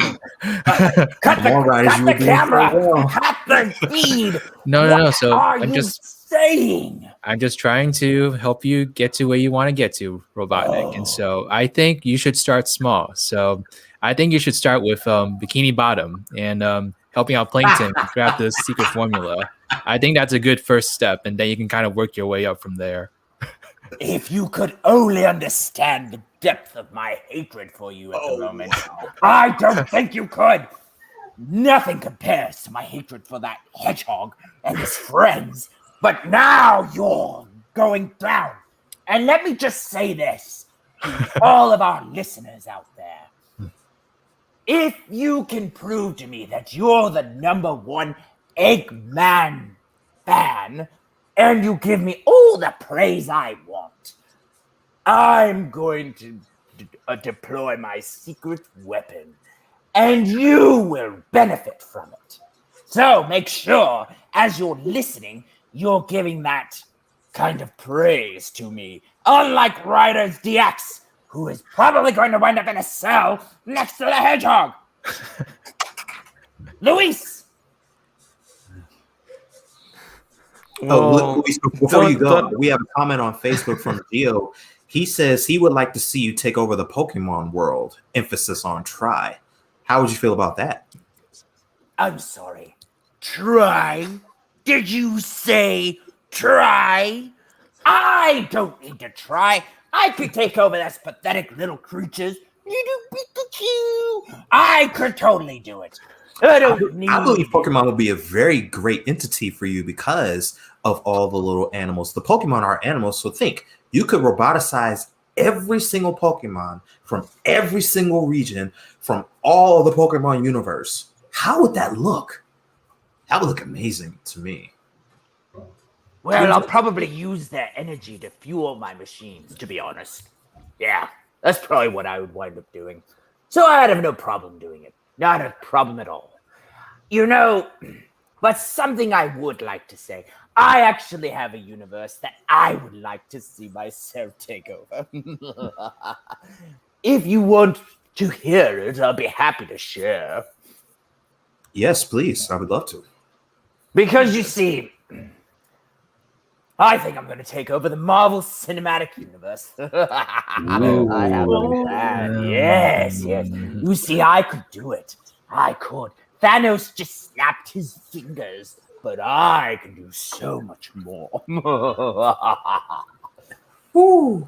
Cut More riders, you the would be in camera! for a while. Cut the feed! No. So What are I'm you just saying? I'm just trying to help you get to where you want to get to, Robotnik. And so I think you should start small. So I think you should start with Bikini Bottom and helping out Plankton to grab the secret formula. I think that's a good first step, and then you can kind of work your way up from there. If you could only understand the depth of my hatred for you at the moment. I don't think you could. Nothing compares to my hatred for that hedgehog and his friends. But now you're going down. And let me just say this to all of our listeners out there. If you can prove to me that you're the #1 Eggman fan, and you give me all the praise I want, I'm going to deploy my secret weapon, and you will benefit from it. So make sure, as you're listening, you're giving that kind of praise to me. Unlike Ryder's DX, who is probably going to wind up in a cell next to the hedgehog. Luis! Luis, before you go, we have a comment on Facebook from Gio. He says he would like to see you take over the Pokemon world. Emphasis on try. How would you feel about that? I'm sorry. Try? Did you say try? I don't need to try. I could take over those pathetic little creatures. I could totally do it. I believe Pokemon will be a very great entity for you because of all the little animals. The Pokemon are animals, so think you could roboticize every single Pokemon from every single region from all the Pokemon universe. How would that look? That would look amazing to me. Well, I'll probably use their energy to fuel my machines, to be honest. Yeah, that's probably what I would wind up doing. So I'd have no problem doing it. Not a problem at all. You know, but something I would like to say. I actually have a universe that I would like to see myself take over. If you want to hear it, I'll be happy to share. Yes, please. I would love to. Because you see, I think I'm going to take over the Marvel Cinematic Universe. I have a plan. Yes. You see, I could do it. I could. Thanos just snapped his fingers, but I can do so much more. Woo.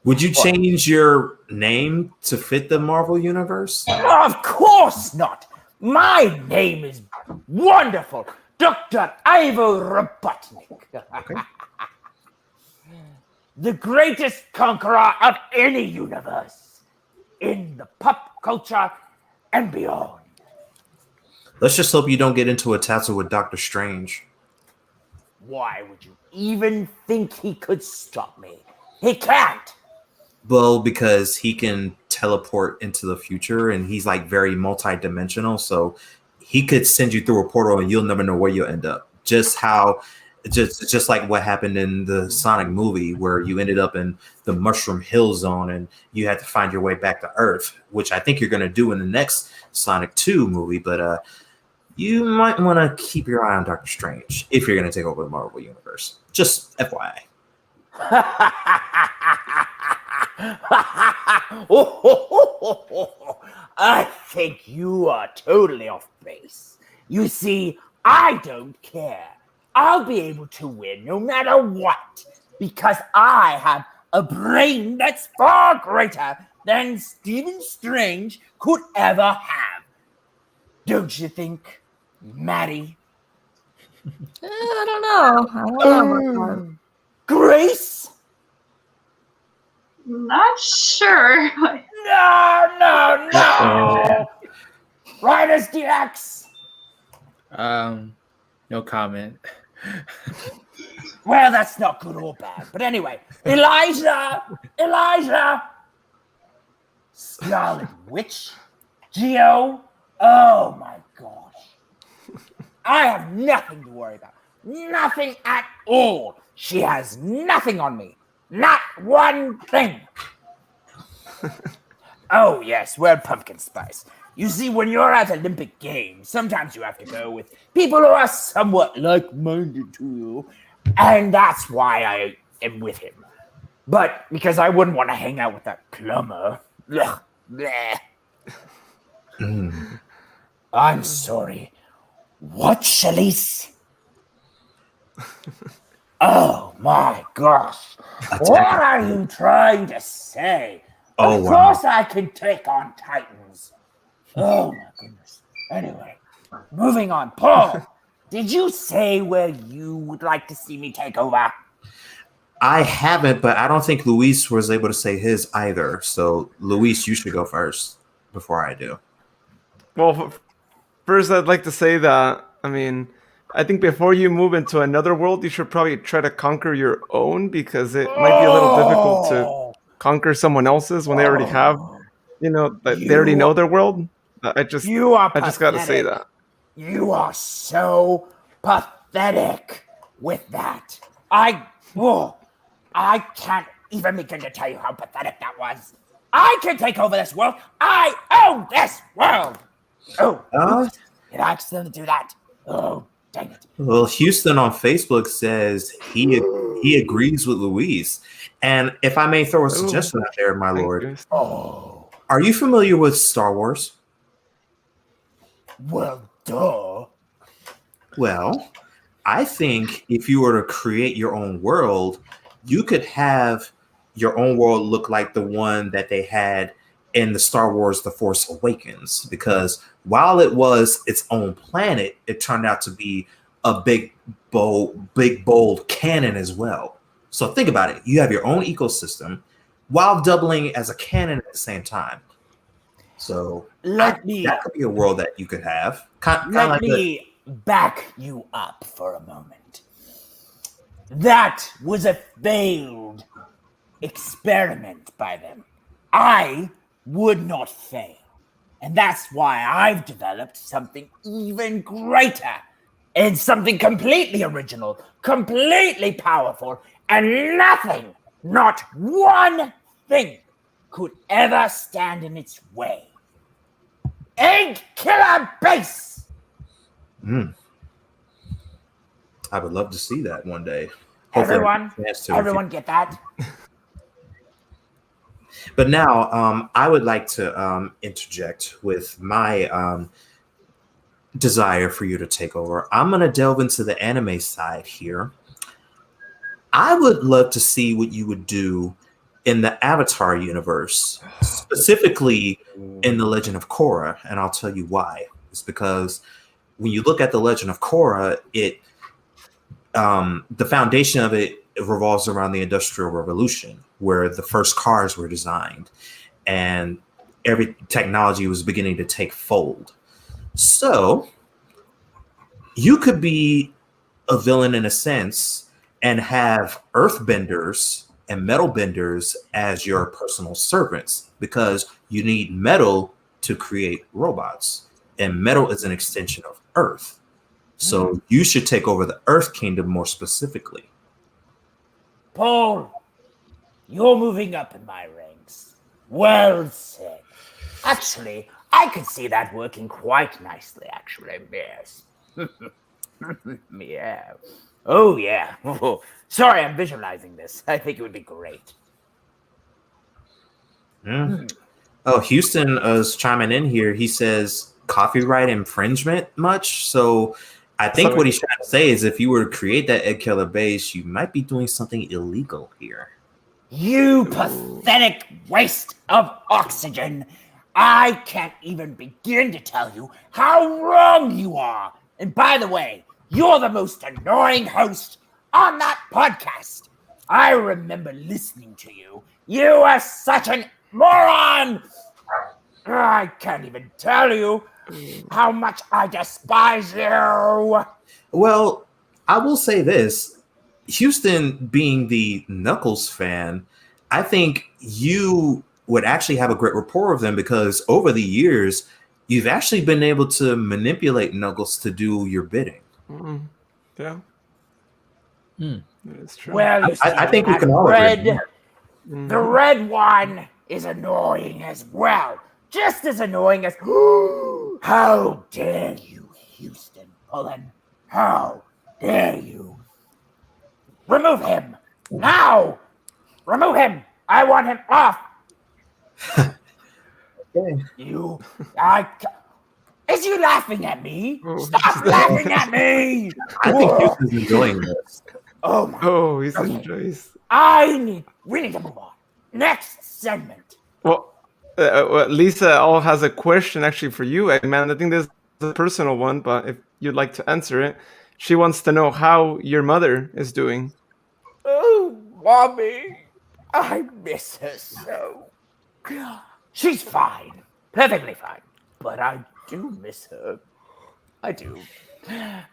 Would you change your name to fit the Marvel universe? Of course not. My name is wonderful. Dr. Ivo Robotnik. The greatest conqueror of any universe in the pop culture and beyond. Let's just hope you don't get into a tussle with Doctor Strange. Why would you even think he could stop me? He can't. Well, because he can teleport into the future and he's like very multi-dimensional. So he could send you through a portal and you'll never know where you'll end up. Just like what happened in the Sonic movie where you ended up in the Mushroom Hill Zone and you had to find your way back to Earth, which I think you're going to do in the next Sonic 2 movie. But you might want to keep your eye on Doctor Strange if you're going to take over the Marvel Universe. Just FYI. I think you are totally off base. You see, I don't care. I'll be able to win no matter what, because I have a brain that's far greater than Stephen Strange could ever have. Don't you think, Maddie? I don't know about that. Grace? Not sure. No. Riders DX. No comment. Well, that's not good or bad. But anyway, Elijah, Scarlet Witch, Geo. Oh my gosh. I have nothing to worry about. Nothing at all. She has nothing on me. Not one thing. Oh, yes, we're pumpkin spice. You see, when you're at Olympic Games, sometimes you have to go with people who are somewhat like-minded to you, and that's why I am with him. But because I wouldn't want to hang out with that plumber. Ugh, bleh. I'm sorry. What, Shalice? Oh my gosh. What are you trying to say? Oh, of wow. course I can take on Titans. Oh my goodness. Anyway, moving on. Paul, did you say where you would like to see me take over? I haven't, but I don't think Luis was able to say his either. So, Luis, you should go first before I do. Well, first, I'd like to say that, I think before you move into another world, you should probably try to conquer your own, because it might be a little difficult to conquer someone else's when they already have, they already know their world. I just got to say that. You are so pathetic with that. I can't even begin to tell you how pathetic that was. I can take over this world. I own this world. Oh, did I accidentally do that? Oh, dang it. Well, Houston on Facebook says he agrees with Luis. And if I may throw a suggestion out there, my lord, are you familiar with Star Wars? Well, duh. Well, I think if you were to create your own world, you could have your own world look like the one that they had in the Star Wars The Force Awakens, because while it was its own planet, it turned out to be a big, bold canon as well. So think about it. You have your own ecosystem while doubling as a canon at the same time. So that could be a world that you could have. Let me back you up for a moment. That was a failed experiment by them. I would not fail. And that's why I've developed something even greater and something completely original, completely powerful, and nothing, not one thing, could ever stand in its way. Egg Killer Base! I would love to see that one day. Hopefully I get a chance to. Everyone get that? But now, I would like to interject with my desire for you to take over. I'm going to delve into the anime side here. I would love to see what you would do in the Avatar universe, specifically in The Legend of Korra, and I'll tell you why. It's because when you look at The Legend of Korra, the foundation of it revolves around the Industrial Revolution, where the first cars were designed and every technology was beginning to take fold. So you could be a villain in a sense and have earthbenders and metal benders as your personal servants, because you need metal to create robots, and metal is an extension of earth. So you should take over the Earth Kingdom more specifically. Paul, you're moving up in my ranks. Well said. Actually, I could see that working quite nicely, actually. Yes. Yeah. Oh, yeah. Oh, sorry, I'm visualizing this. I think it would be great. Yeah. Oh, Houston is chiming in here. He says copyright infringement much? So I think what he's trying to say is if you were to create that egg killer base, you might be doing something illegal here. You pathetic waste of oxygen. I can't even begin to tell you how wrong you are. And by the way, you're the most annoying host on that podcast. I remember listening to you. You are such an moron. I can't even tell you how much I despise you. Well, I will say this. Houston being the Knuckles fan, I think you would actually have a great rapport with them because over the years, you've actually been able to manipulate Knuckles to do your bidding. Yeah. That's true. Well, you see, I think we can all agree. The red one is annoying as well. Just as annoying as, how dare you, Houston Pullen? How dare you? Remove him now! Remove him! I want him off! Okay. Is you laughing at me? Stop laughing at me! I think Houston's enjoying this. Oh my! Oh, he's enjoying. We need to move on. Next segment. Well, Lisa has a question actually for you, Eggman. I think this is a personal one, but if you'd like to answer it, she wants to know how your mother is doing. Oh, Mommy, I miss her so. She's fine, perfectly fine, but I do miss her. I do.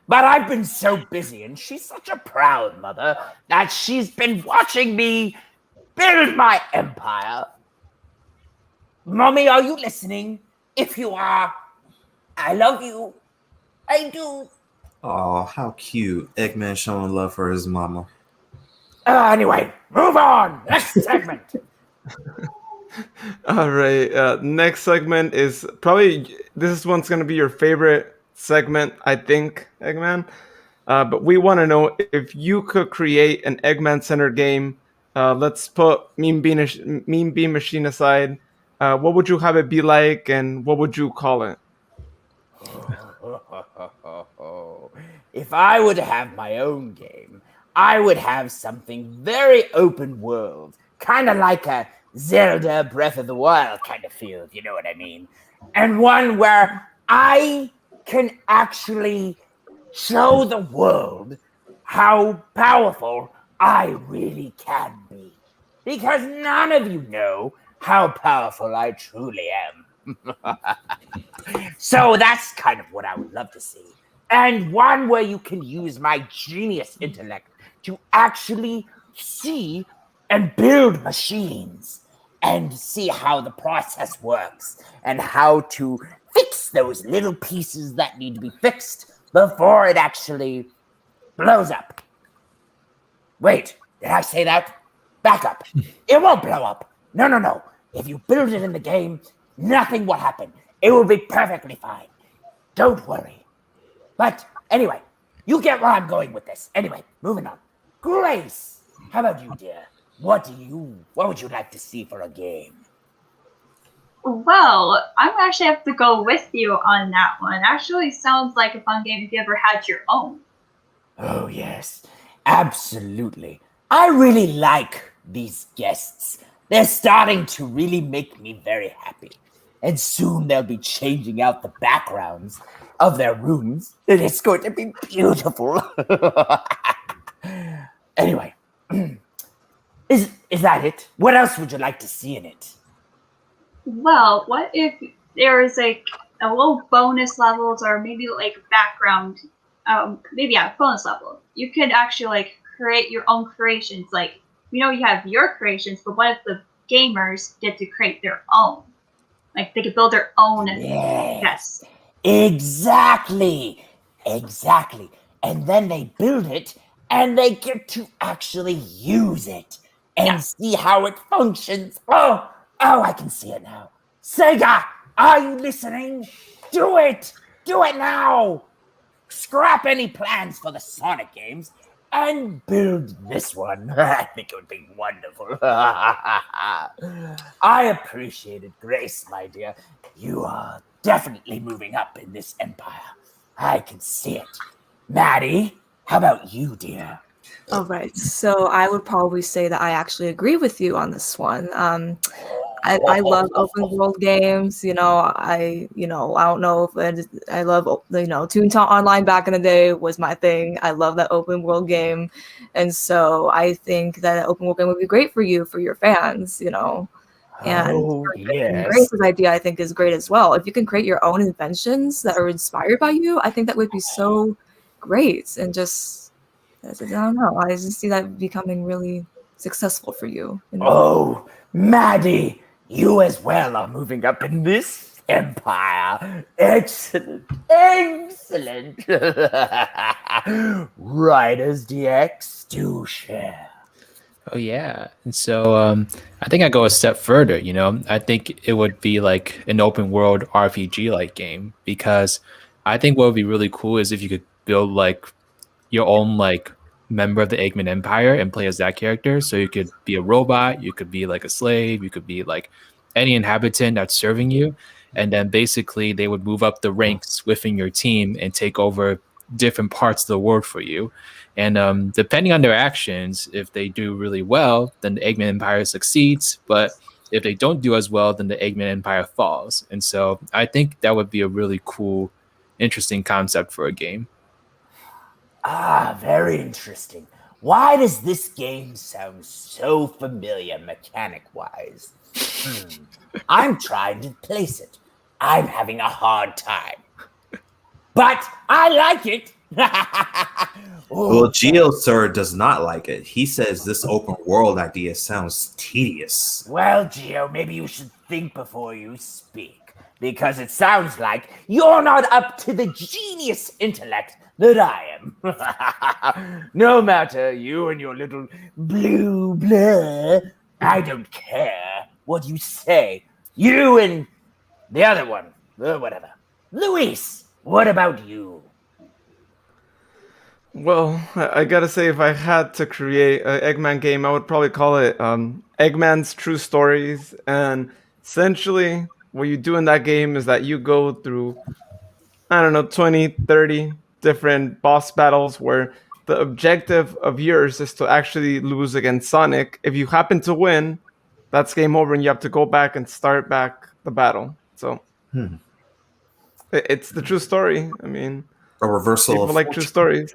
But I've been so busy, and she's such a proud mother that she's been watching me build my empire. Mommy, are you listening? If you are, I love you. I do. Oh, how cute. Eggman showing love for his mama. Anyway, move on. Next segment. All right. Next segment is probably, this one's going to be your favorite segment, I think, Eggman. But we want to know if you could create an Eggman-centered game. Let's put Mean Bean Machine aside. What would you have it be like, and what would you call it? If I would have my own game, I would have something very open world, kind of like a Zelda Breath of the Wild kind of feel, if you know what I mean. And one where I can actually show the world how powerful I really can be. Because none of you know how powerful I truly am. So that's kind of what I would love to see. And one where you can use my genius intellect to actually see and build machines and see how the process works and how to fix those little pieces that need to be fixed before it actually blows up. Wait, did I say that? Back up. It won't blow up. No. If you build it in the game, nothing will happen. It will be perfectly fine. Don't worry. But anyway, You get where I'm going with this. Anyway, moving on. Grace, how about you, dear? What would you like to see for a game? Well, I'm gonna actually have to go with you on that one. Actually, sounds like a fun game if you ever had your own. Oh, yes, absolutely. I really like these guests. They're starting to really make me very happy. And soon they'll be changing out the backgrounds of their rooms. And it's going to be beautiful. Anyway, is that it? What else would you like to see in it? Well, what if there is like a little bonus levels or maybe like background, bonus level. You could actually like create your own creations. Like, you have your creations, but what if the gamers get to create their own? Like, they could build their own. Yes. Exactly. And then they build it and they get to actually use it and see how it functions. Oh, I can see it now. Sega, are you listening? Do it now. Scrap any plans for the Sonic games and build this one. I think it would be wonderful. I appreciate it, Grace, my dear. You are definitely moving up in this empire. I can see it. Maddie, how about you, dear? All right. So I would probably say that I actually agree with you on this one. I love open world games. I don't know if I love, Toontown Online back in the day was my thing. I love that open world game. And so I think that an open world game would be great for you, for your fans, And yes. Grace's idea, I think, is great as well. If you can create your own inventions that are inspired by you, I think that would be so great. And I don't know. I just see that becoming really successful for you. Oh, Maddie, you as well are moving up in this empire. Excellent. Riders DX, do share. Oh yeah, and so I think I go a step further. I think it would be like an open world RPG like game, because I think what would be really cool is if you could build like your own like member of the Eggman Empire and play as that character. So you could be a robot, you could be like a slave, you could be like any inhabitant that's serving you, and then basically they would move up the ranks within your team and take over different parts of the world for you. And depending on their actions, if they do really well, then the Eggman Empire succeeds. But if they don't do as well, then the Eggman Empire falls. And so I think that would be a really cool, interesting concept for a game. Very interesting. Why does this game sound so familiar mechanic-wise? I'm trying to place it. I'm having a hard time. But I like it. Well, Geo, sir, does not like it. He says this open world idea sounds tedious. Well, Geo, maybe you should think before you speak, because it sounds like you're not up to the genius intellect that I am. No matter, you and your little blue blah, I don't care what you say. You and the other one, whatever. Luis, what about you? Well, I gotta say, if I had to create an Eggman game, I would probably call it Eggman's True Stories. And essentially, what you do in that game is that you go through, 20, 30 different boss battles where the objective of yours is to actually lose against Sonic. If you happen to win, that's game over and you have to go back and start back the battle. So it's the true story. I mean, a reversal people of like true stories.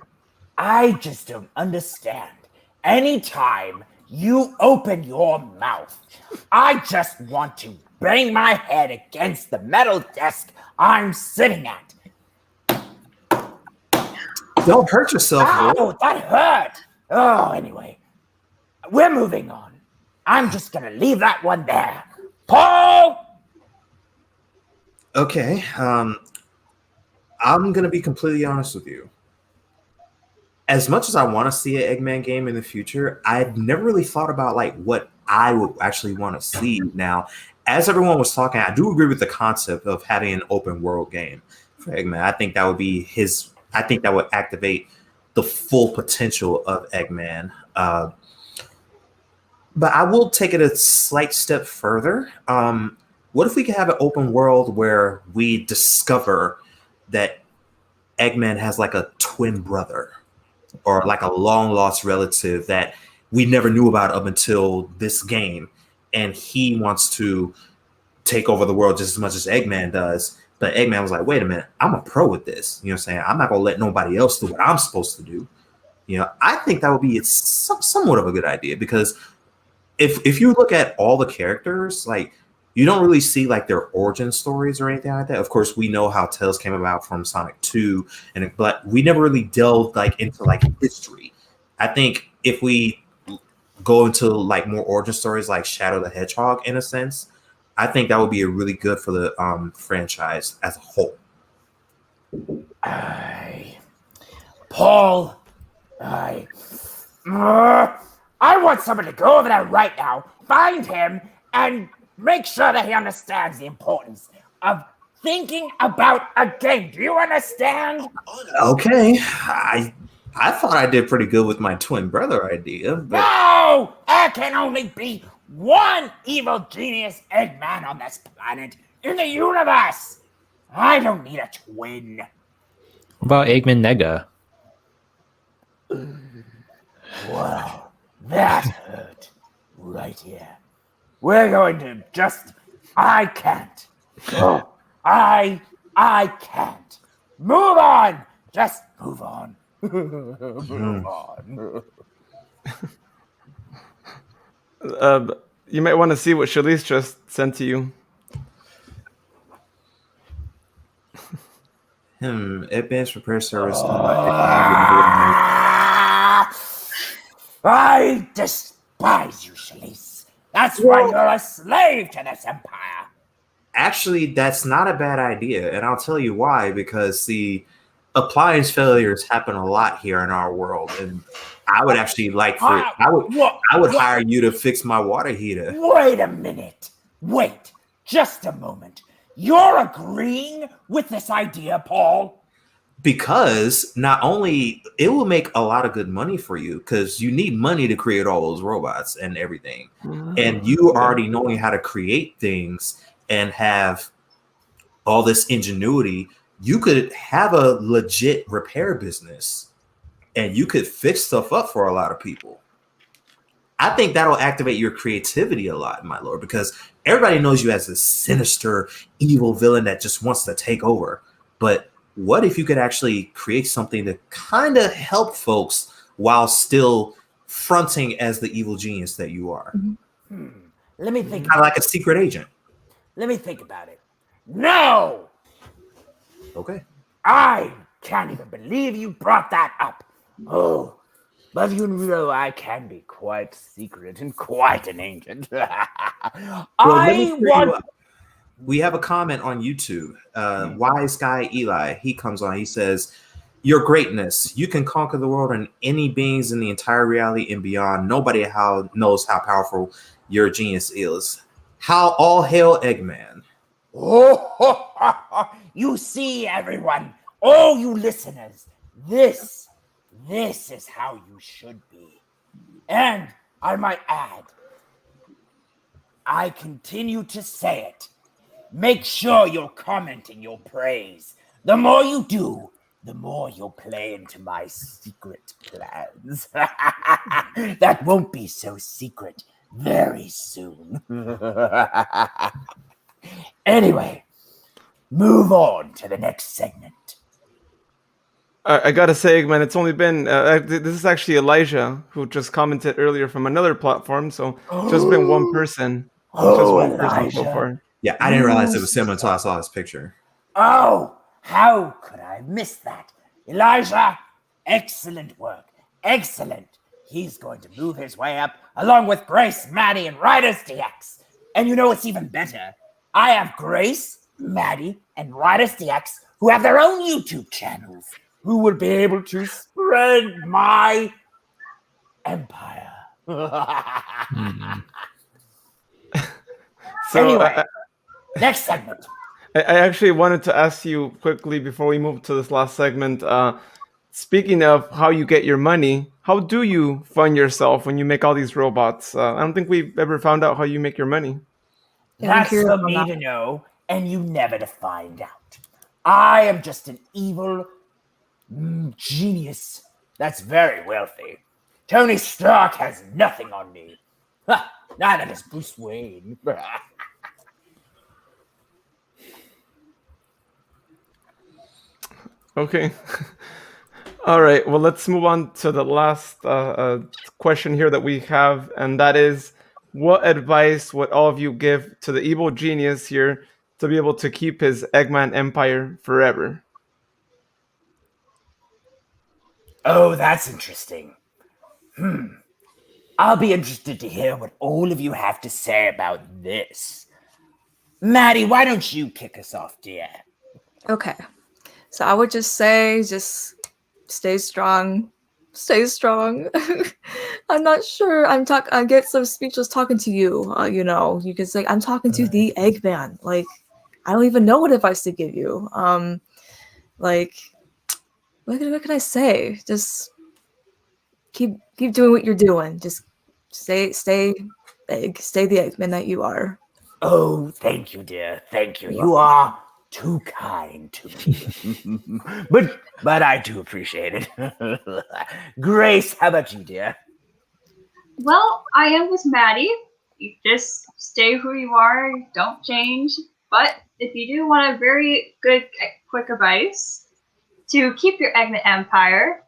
I just don't understand. Anytime you open your mouth, I just want to bang my head against the metal desk I'm sitting at. Don't hurt yourself. Ow, that hurt. Oh, anyway, we're moving on. I'm just going to leave that one there. Paul! Okay, I'm going to be completely honest with you. As much as I want to see an Eggman game in the future, I've never really thought about like what I would actually want to see. Now, as everyone was talking, I do agree with the concept of having an open world game for Eggman. I think that would be his I think that would activate the full potential of Eggman. But I will take it a slight step further. What if we could have an open world where we discover that Eggman has like a twin brother or like a long lost relative that we never knew about up until this game, and he wants to take over the world just as much as Eggman does. But Eggman was like, wait a minute, I'm a pro with this. You know what I'm saying? I'm not going to let nobody else do what I'm supposed to do. You know, I think that would be somewhat of a good idea, because if you look at all the characters, like, you don't really see like their origin stories or anything like that. Of course, we know how Tails came about from Sonic 2, but we never really delved like into like history. I think if we go into like more origin stories like Shadow the Hedgehog, in a sense, I think that would be a really good for the franchise as a whole. Paul, I want someone to go over there right now, find him, and make sure that he understands the importance of thinking about a game. Do you understand? Okay, I thought I did pretty good with my twin brother idea. But... No! There can only be one evil genius Eggman on this planet in the universe. I don't need a twin. What about Eggman Nega? Wow, that hurt right here. We're going to just... I can't. Oh, I can't. Move on. Just move on. Move on. You might want to see what Shalice just sent to you. Advanced repair service. I despise you, Shalice. That's why you're a slave to this empire. Actually, that's not a bad idea, and I'll tell you why. Because the appliance failures happen a lot here in our world, and I would actually like for I would hire you to fix my water heater. Wait a minute. Wait, just a moment. You're agreeing with this idea, Paul? Because not only it will make a lot of good money for you, because you need money to create all those robots and everything, and you already knowing how to create things and have all this ingenuity, you could have a legit repair business and you could fix stuff up for a lot of people. I think that'll activate your creativity a lot, my lord, because everybody knows you as a sinister, evil villain that just wants to take over. But what if you could actually create something to kind of help folks while still fronting as the evil genius that you are? Let me think. Kind of like a secret agent. Let me think about it. No! Okay. I can't even believe you brought that up. Oh, but you know I can be quite secret and quite an agent. We have a comment on YouTube. Wise Guy Eli, he comes on. He says, "Your greatness, you can conquer the world and any beings in the entire reality and beyond. Nobody knows how powerful your genius is. How all hail Eggman." Oh, you see, everyone, all you listeners, this is how you should be. And I might add, I continue to say it. Make sure you're commenting your praise. The more you do, the more you'll play into my secret plans. That won't be so secret very soon. Anyway, move on to the next segment. I gotta say, Eggman, it's only been this is actually Elijah who just commented earlier from another platform, so just been one person. Just one person so far. Yeah, I didn't realize it was him until I saw his picture. Oh, how could I miss that? Elijah, excellent work. Excellent. He's going to move his way up along with Grace, Maddie, and Riders DX. And you know what's even better? I have Grace, Maddie, and Riders DX who have their own YouTube channels who will be able to spread my empire. So, anyway, next segment. I actually wanted to ask you quickly before we move to this last segment. Speaking of how you get your money, how do you fund yourself when you make all these robots? I don't think we've ever found out how you make your money. Yeah, I'm That's curious for on me that. to know, and you never to find out. I am just an evil genius that's very wealthy. Tony Stark has nothing on me. Ha, neither does Bruce Wayne. Okay. All right. Well, let's move on to the last question here that we have, and that is, what advice would all of you give to the evil genius here to be able to keep his Eggman Empire forever? Oh, that's interesting. I'll be interested to hear what all of you have to say about this. Maddie, why don't you kick us off, dear? Okay. So I would just say, just stay strong. Stay strong. I'm not sure. I get so speechless talking to you. You can say I'm talking to the Eggman. Like, I don't even know what advice to give you. Like, what can I say? Just keep doing what you're doing. Just stay the Eggman that you are. Oh, thank you, dear. Thank you. You are too kind to me. but I do appreciate it. Grace, how about you, dear? Well, I am with Maddie. You just stay who you are, don't change. But if you do want a very good, quick advice to keep your Eggman Empire,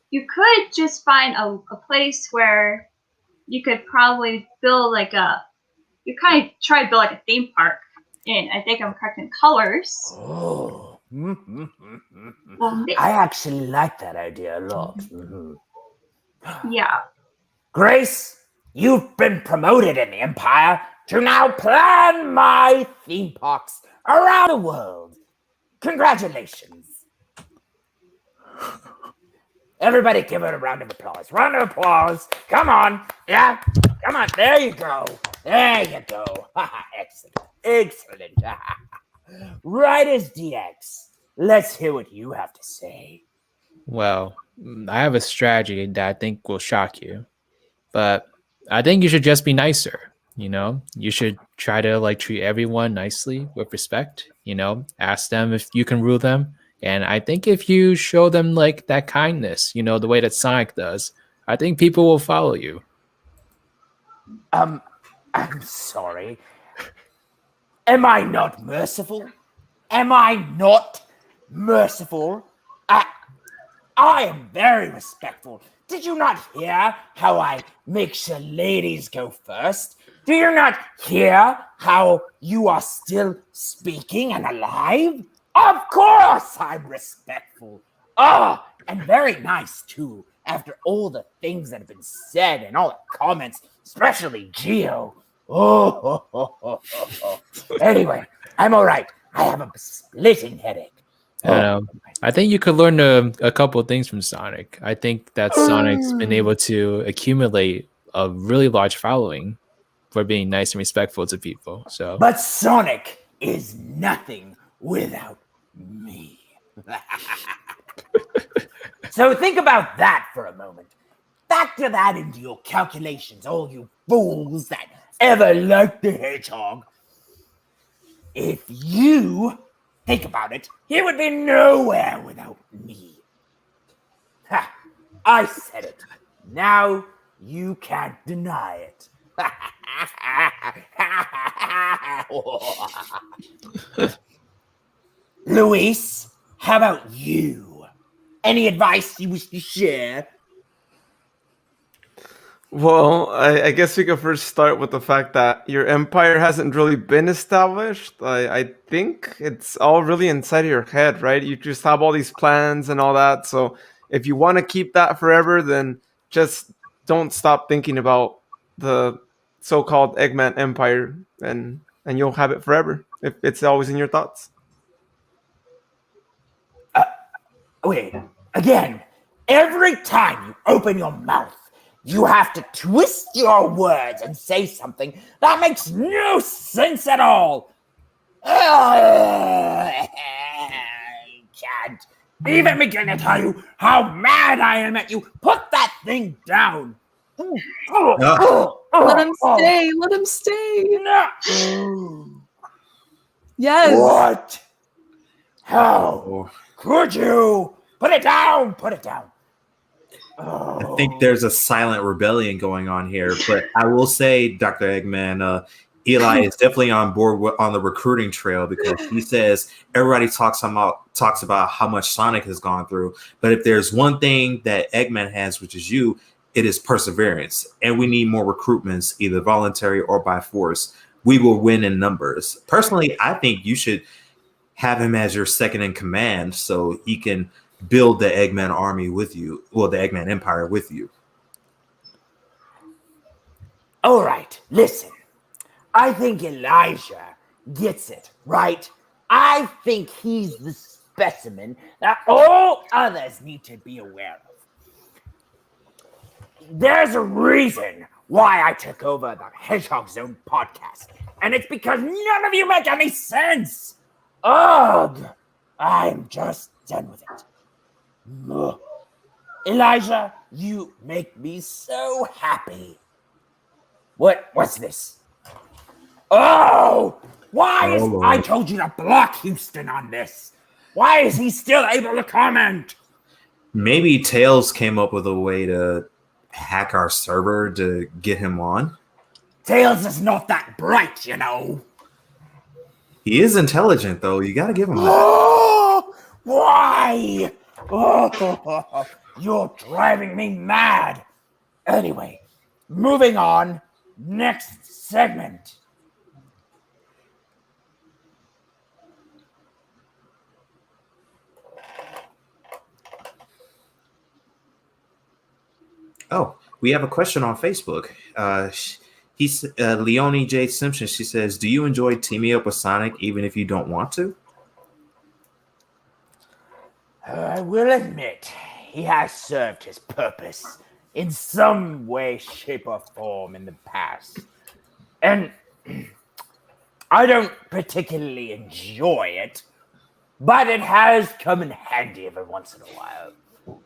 you could just find a place where you could probably build you kind of try to build like a theme park. And I think I'm correct in colors. Oh. Well, I actually like that idea a lot. yeah. Grace, you've been promoted in the Empire to now plan my theme parks around the world. Congratulations. Everybody give it a round of applause. Round of applause. Come on. Yeah. Come on. There you go. There you go. Excellent. Excellent. Right as DX. Let's hear what you have to say. Well, I have a strategy that I think will shock you, but I think you should just be nicer. You should try to treat everyone nicely with respect. Ask them if you can rule them. And I think if you show them that kindness, the way that Sonic does, I think people will follow you. I'm sorry. Am I not merciful? Am I not merciful? I am very respectful. Did you not hear how I make sure ladies go first? Do you not hear how you are still speaking and alive? Of course I'm respectful. And very nice too, after all the things that have been said and all the comments, especially Gio. Anyway, I'm all right. I have a splitting headache. I think you could learn a couple of things from Sonic. I think that Sonic's been able to accumulate a really large following for being nice and respectful to people. So, But Sonic is nothing without me. So think about that for a moment. Factor that into your calculations, all you fools that ever liked the hedgehog. If you think about it, he would be nowhere without me. Ha! I said it. Now you can't deny it. Luis, how about you? Any advice you wish to share? Well, I guess we could first start with the fact that your empire hasn't really been established. I think it's all really inside of your head, right? You just have all these plans and all that. So if you want to keep that forever, then just don't stop thinking about the so-called Eggman Empire, and you'll have it forever if it's always in your thoughts. Wait, again, every time you open your mouth, you have to twist your words and say something that makes no sense at all. I can't even begin to tell you how mad I am at you. Put that thing down. Let him stay. Let him stay. No. Yes. What? How could you? Put it down. Put it down. I think there's a silent rebellion going on here, but I will say, Dr. Eggman, Eli is definitely on board on the recruiting trail because he says everybody talks about how much Sonic has gone through, but if there's one thing that Eggman has, which is you, it is perseverance, and we need more recruitments, either voluntary or by force. We will win in numbers. Personally, I think you should have him as your second in command so he can build the Eggman army with you, well, the Eggman Empire with you. All right, listen. I think Elijah gets it, right? I think he's the specimen that all others need to be aware of. There's a reason why I took over the Hedgehog Zone podcast, and it's because none of you make any sense. Ugh, I'm just done with it. Ugh. Elijah, you make me so happy. What's this? Oh, I told you to block Houston on this. Why is he still able to comment? Maybe Tails came up with a way to hack our server to get him on. Tails is not that bright, you know. He is intelligent, though. You got to give him that. Oh, why? Oh, you're driving me mad. Anyway, moving on. Next segment. Oh, we have a question on Facebook. He's Leonie J. Simpson. She says, do you enjoy teaming up with Sonic even if you don't want to? I will admit, he has served his purpose in some way, shape, or form in the past. And I don't particularly enjoy it, but it has come in handy every once in a while.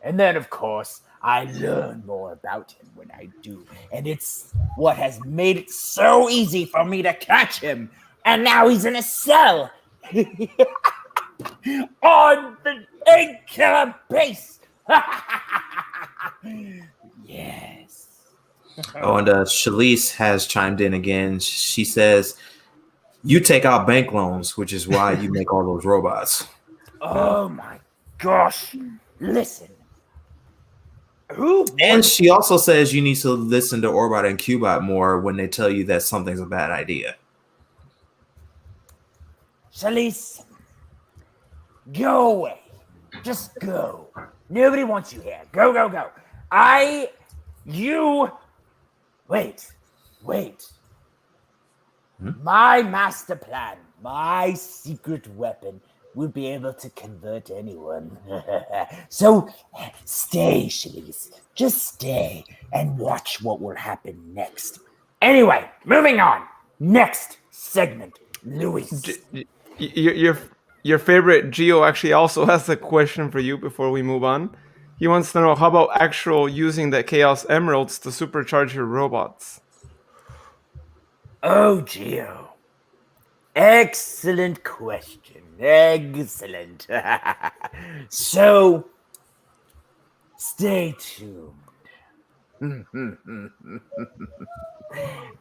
And then, of course, I learn more about him when I do. And it's what has made it so easy for me to catch him. And now he's in a cell. On the Egg Killer base. Yes. Oh, and Shalise has chimed in again. She says, you take out bank loans, which is why you make all those robots. Oh my gosh. Listen. And she also says you need to listen to Orbot and Cubot more when they tell you that something's a bad idea. Shalise, go away. Just go. Nobody wants you here. Go, go, go. Wait. My master plan, my secret weapon would be able to convert anyone. So stay, Shalise. Just stay and watch what will happen next. Anyway, moving on. Next segment, Luis. Your favorite Geo actually also has a question for you before we move on. He wants to know, how about using the Chaos Emeralds to supercharge your robots? Oh, Geo. Excellent question. Excellent. So, stay tuned.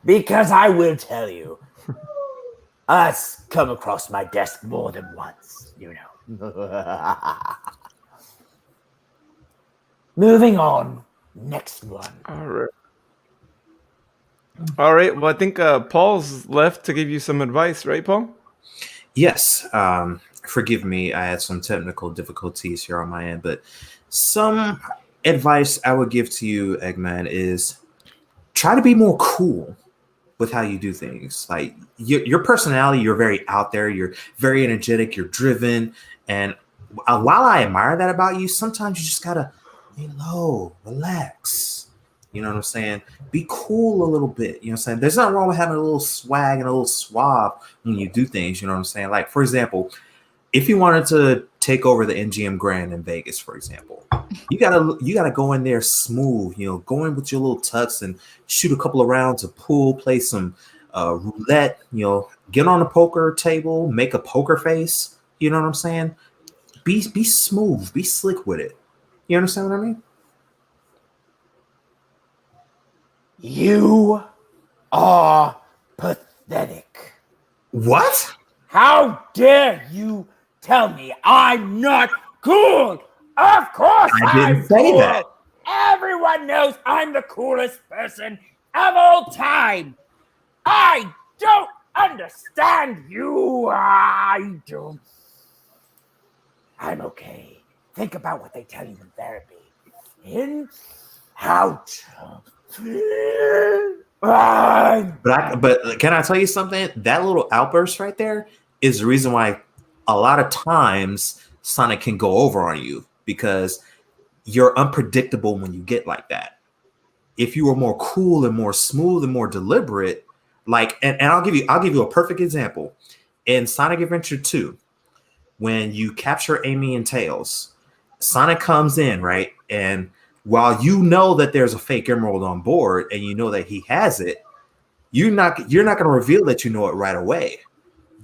Because I will tell you, us come across my desk more than once, you know. Moving on, next one. All right. Well, I think Paul's left to give you some advice, right, Paul? Yes. Forgive me. I had some technical difficulties here on my end, but some advice I would give to you, Eggman, is try to be more cool with how you do things. Like your personality, you're very out there, you're very energetic, you're driven. And while I admire that about you, sometimes you just gotta lay low, relax, You know what I'm saying? Be cool a little bit. You know what I'm saying? There's nothing wrong with having a little swag and a little suave when you do things. You know what I'm saying? Like, for example, if you wanted to take over the MGM Grand in Vegas, for example, you gotta go in there smooth. You know, go in with your little tux and shoot a couple of rounds of pool, play some roulette. You know, get on the poker table, make a poker face. You know what I'm saying? Be smooth, be slick with it. You understand what I mean? You are pathetic. What? How dare you tell me I'm not cool? Of course I didn't I'm say cool. that. Everyone knows I'm the coolest person of all time. I don't understand you. I don't. I'm okay. Think about what they tell you in therapy. In, out. But can I tell you something? That little outburst right there is the reason why a lot of times Sonic can go over on you, because you're unpredictable when you get like that. If you were more cool and more smooth and more deliberate, like, and I'll give you a perfect example. In Sonic Adventure 2, when you capture Amy and Tails, Sonic comes in, right? And while you know that there's a fake emerald on board and you know that he has it, you're not going to reveal that you know it right away.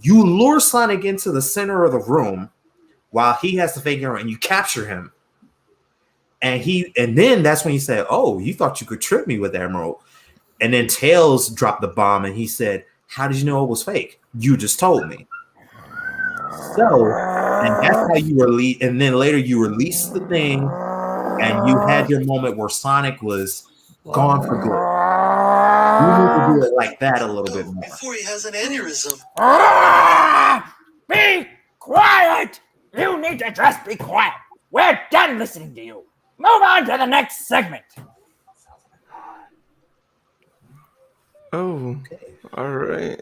You lure Sonic into the center of the room while he has the fake emerald, and you capture him. And then that's when you say, "Oh, you thought you could trip me with the emerald." And then Tails dropped the bomb and he said, "How did you know it was fake? You just told me." So, and that's how you release. And then later you released the thing, and you had your moment where Sonic was gone for good. You need to do it like that a little bit more. Before he has an aneurysm. Be quiet! You need to just be quiet. We're done listening to you. Move on to the next segment. Oh, all right.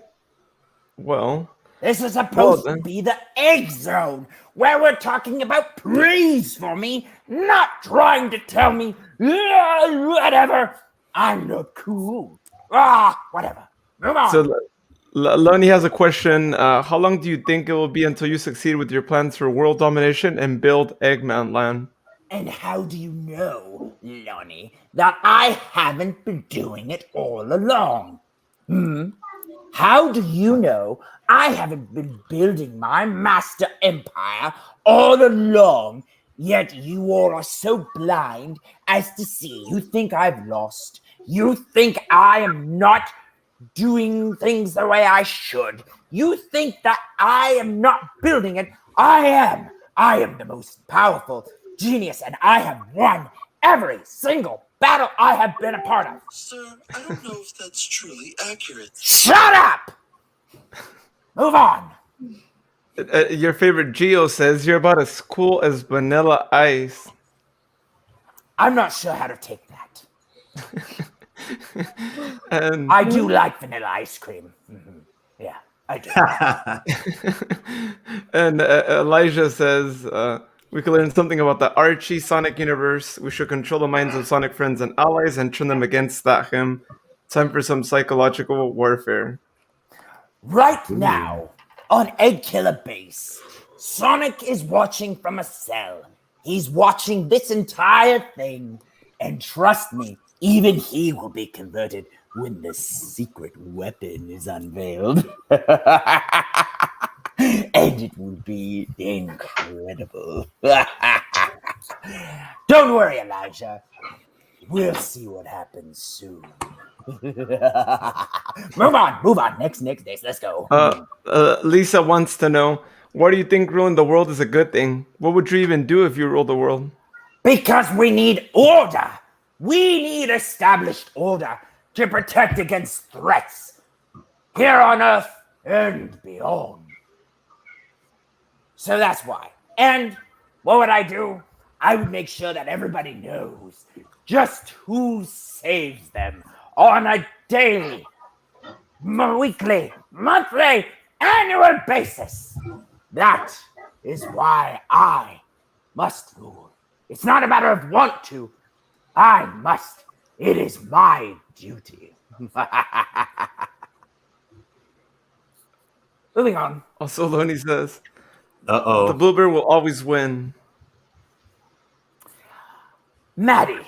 Well, This is supposed to be the Egg Zone, where we're talking about praise for me, not trying to tell me, whatever, I'm not cool. Whatever. Move on. so Lonnie has a question. How long do you think it will be until you succeed with your plans for world domination and build Eggman Land? And how do you know, Lonnie, that I haven't been doing it all along? How do you know I haven't been building my master empire all along, yet you all are so blind as to see? You think I've lost. You think I am not doing things the way I should. You think that I am not building it. I am. I am the most powerful genius, and I have won every single battle I have been a part of. Sir, I don't know if that's truly accurate. Shut up! Move on. Your favorite Geo says you're about as cool as Vanilla Ice. I'm not sure how to take that. And I do like vanilla ice cream. Yeah, I do. and Elijah says we could learn something about the Archie Sonic universe. We should control the minds of Sonic friends and allies and turn them against that him. Time for some psychological warfare. Right now, on Egg Killer Base, Sonic is watching from a cell. He's watching this entire thing, and trust me, even he will be converted when the secret weapon is unveiled. And it will be incredible. Don't worry, Elijah. We'll see what happens soon. Move on. Next. Let's go. Lisa wants to know, why do you think ruling the world is a good thing? What would you even do if you ruled the world? Because we need order. We need established order to protect against threats here on Earth and beyond. So that's why. And what would I do? I would make sure that everybody knows just who saves them on a daily, weekly, monthly, annual basis. That is why I must rule. It's not a matter of want to. I must. It is my duty. Moving on. Also, Loney says, the Uh-oh. bluebird will always win. Maddie,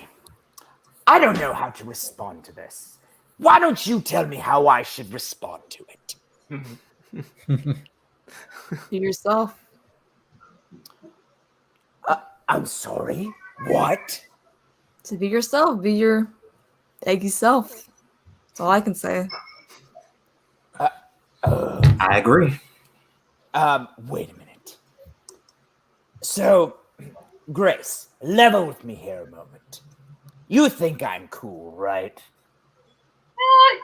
I don't know how to respond to this. Why don't you tell me how I should respond to it? Be yourself. I'm sorry. What? To be yourself. Be your eggy self. That's all I can say. I agree. Wait a minute. So, Grace, level with me here a moment. You think I'm cool, right?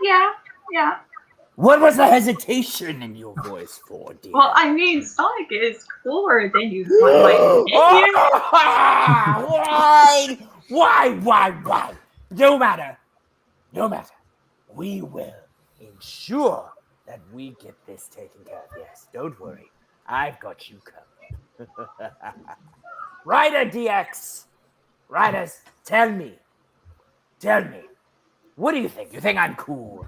Yeah. What was the hesitation in your voice for, dear? Well, I mean, Sonic is cooler than you might think. Why? No matter. We will ensure that we get this taken care of. Yes, don't worry. I've got you covered. Ryder DX. Riders, tell me. What do you think? You think I'm cool?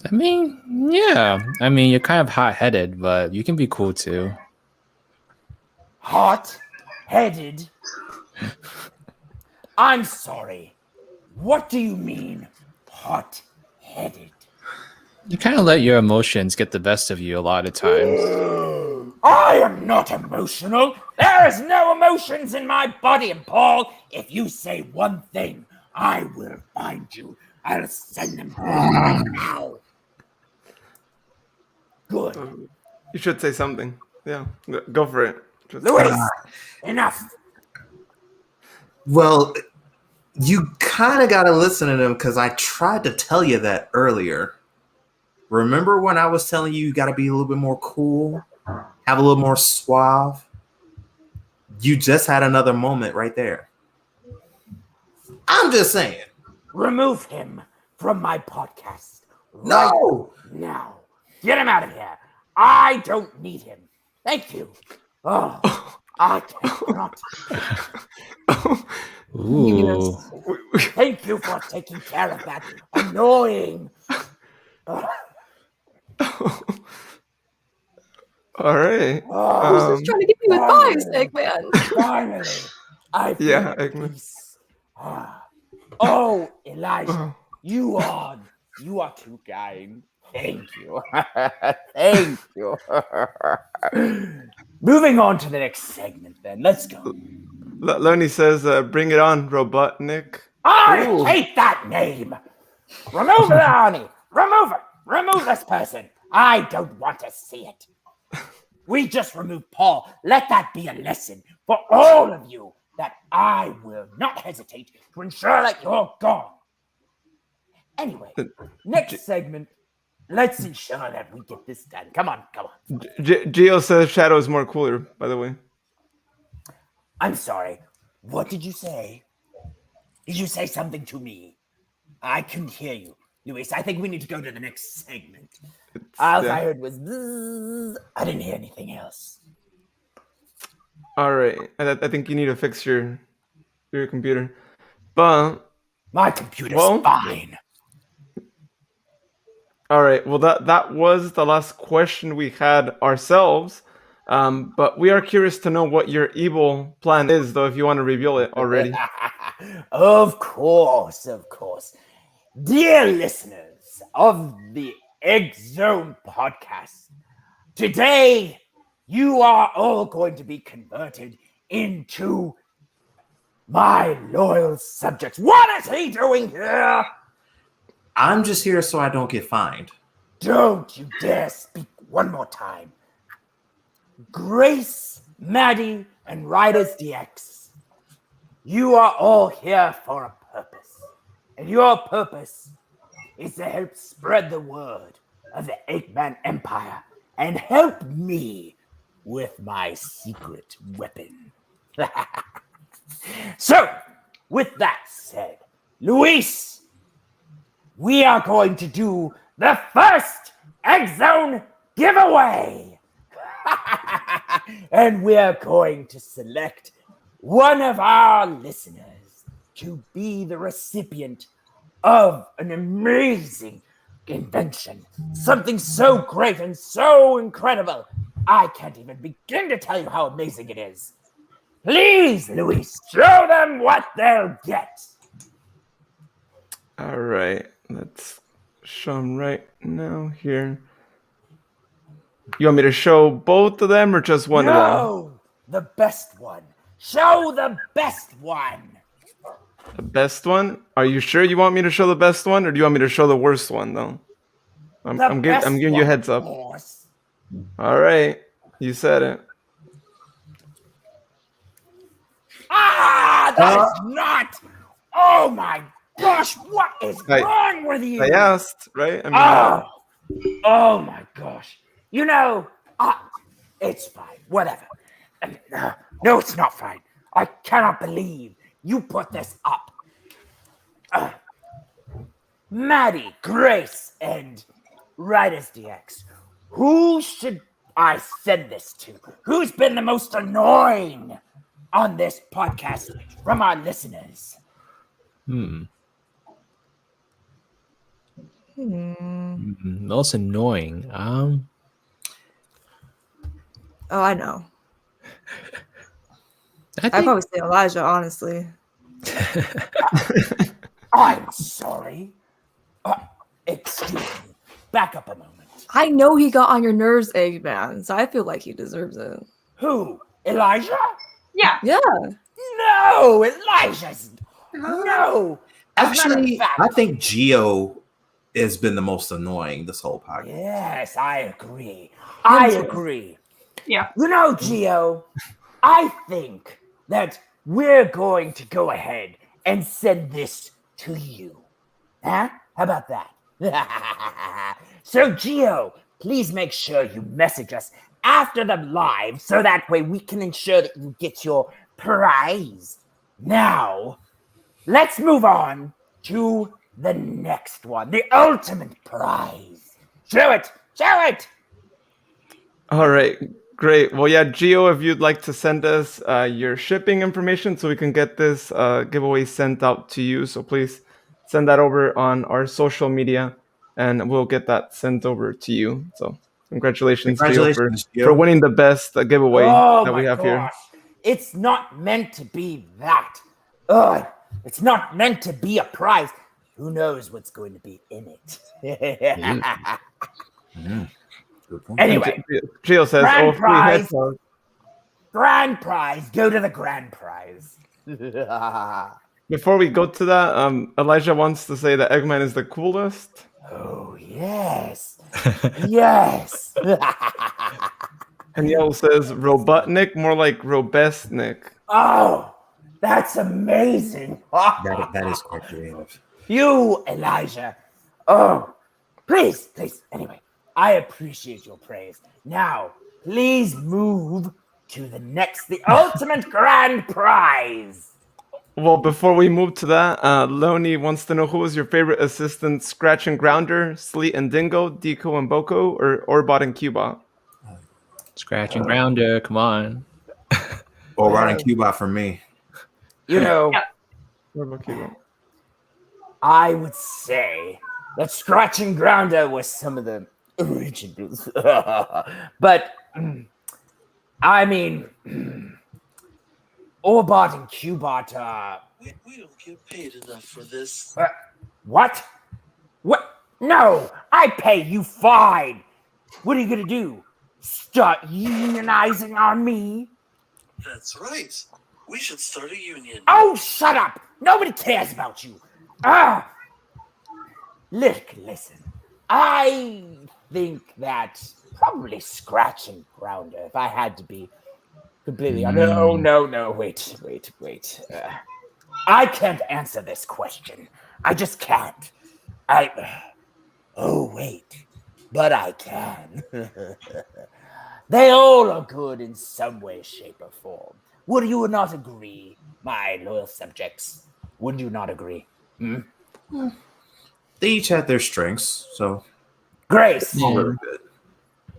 I mean, yeah. I mean, you're kind of hot-headed, but you can be cool too. Hot-headed? I'm sorry. What do you mean, hot-headed? You kind of let your emotions get the best of you a lot of times. I am not emotional. There is no emotions in my body. And Paul, if you say one thing, I will find you. I'll send them right now. Good. You should say something. Yeah, go for it. Luis, enough. Well, you kind of got to listen to them because I tried to tell you that earlier. Remember when I was telling you got to be a little bit more cool, have a little more suave? You just had another moment right there. I'm just saying. Remove him from my podcast. No! Right now. Get him out of here. I don't need him. Thank you. Oh, I cannot. Ooh. Thank you for taking care of that annoying. All right. I was just trying to give you advice, Eggman. Finally, I feel Yeah, at Eggman. peace. Oh, Elijah, you are too kind. Thank you. Thank you. Moving on to the next segment, then. Let's go. Loney says, bring it on, Robotnik. I hate that name. Remove it, Arnie. Remove it. Remove this person. I don't want to see it. We just removed Paul. Let that be a lesson for all of you that I will not hesitate to ensure that you're gone. Anyway, next segment. Let's ensure that we get this done. Come on. Gio says Shadow is more cooler, by the way. I'm sorry. What did you say? Did you say something to me? I couldn't hear you. Luis, I think we need to go to the next segment. All I heard was bzzz. I didn't hear anything else. All right. I think you need to fix your computer. But my computer's fine. All right. Well, that was the last question we had ourselves. But we are curious to know what your evil plan is, though, if you want to reveal it already. Of course. Dear listeners of the Egg Zone Podcast, today you are all going to be converted into my loyal subjects. What is he doing here? I'm just here so I don't get fined. Don't you dare speak one more time. Grace, Maddie, and Riders DX, you are all here for a purpose. And your purpose is to help spread the word of the Eggman Empire and help me with my secret weapon. So, with that said, Luis, we are going to do the first Egg Zone giveaway. And we are going to select one of our listeners to be the recipient of an amazing invention. Something so great and so incredible. I can't even begin to tell you how amazing it is. Please, Luis, show them what they'll get. All right, let's show them right now here. You want me to show both of them or just one of them? No, the best one. Show the best one. The best one? Are you sure you want me to show the best one, or do you want me to show the worst one, though? I'm giving you a heads up. Boss. All right, you said it. Ah, that is not. Oh my gosh, what is wrong with you? I asked, right? I mean, Oh my gosh. You know, it's fine. Whatever. No, it's not fine. I cannot believe you put this up. Maddie, Grace, and Riders DX. Who should I send this to? Who's been the most annoying on this podcast from our listeners? Most annoying. Oh, I know. I I'd think probably say Elijah, honestly. I'm sorry. Excuse me. Back up a moment. I know he got on your nerves, Eggman, so I feel like he deserves it. Who? Elijah? Yeah. Yeah. No, Elijah's. No. As a matter of Actually, fact- I think Geo has been the most annoying this whole podcast. Yes, I agree. I agree. Yeah. You know, Gio, I think that we're going to go ahead and send this to you. Huh? How about that? So, Gio, please make sure you message us after the live so that way we can ensure that you get your prize. Now, let's move on to the next one, the ultimate prize. Show it! Show it! all right, great. Well, yeah, Gio, if you'd like to send us your shipping information so we can get this giveaway sent out to you, so please send that over on our social media, and we'll get that sent over to you. So congratulations, Congratulations, Gio, for winning the best giveaway that we have here. It's not meant to be that. Ugh, it's not meant to be a prize. Who knows what's going to be in it? Good point. Anyway, Gio says, Grand "Oh, free prize. headphones." grand prize. Go to the grand prize. Before we go to that, Elijah wants to say that Eggman is the coolest. Oh, yes. Yes. And Yellow says Robotnik, more like Robestnik. Oh, that's amazing. That is quite creative. You, Elijah. Oh, please. Anyway, I appreciate your praise. Now, please move to the ultimate grand prize. Well, before we move to that, Loni wants to know who was your favorite assistant: Scratch and Grounder, Sleet and Dingo, Deco and Boko, or Orbot and Cubot? Scratch and Grounder, come on. Or Ron and Cubot for me. You know, What about Cubot? I would say that Scratch and Grounder was some of the originals. But, I mean, Orbot and Cubot, We don't get paid enough for this. what? What? No, I pay you fine. What are you going to do? Start unionizing on me? That's right. We should start a union. Oh, shut up! Nobody cares about you. Listen. I think that probably Scratch and Grounder, if I had to be completely honest. No, wait. I can't answer this question. I just can't. Oh, wait. But I can. They all are good in some way, shape, or form. Would you not agree, my loyal subjects? Would you not agree? They each had their strengths, so Grace, all very good.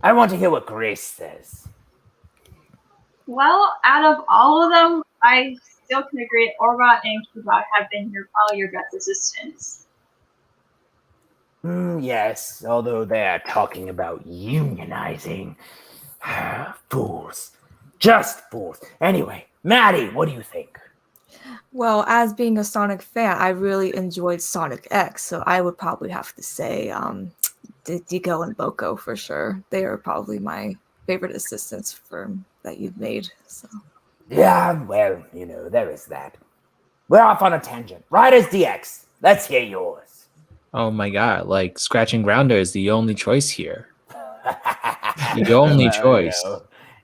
I want to hear what Grace says. Well, out of all of them, I still can agree Orbot and Cubot have been probably your best assistants. Yes, although they're talking about unionizing. Fools. Just fools. Anyway, Maddie, what do you think? Well, as being a Sonic fan, I really enjoyed Sonic X, so I would probably have to say Deco and Boko for sure. They are probably my favorite assistants that you've made. So. Yeah, well, there is that. We're off on a tangent. Riders DX, let's hear yours. Oh my god, like Scratch and Grounder is the only choice here. The only choice.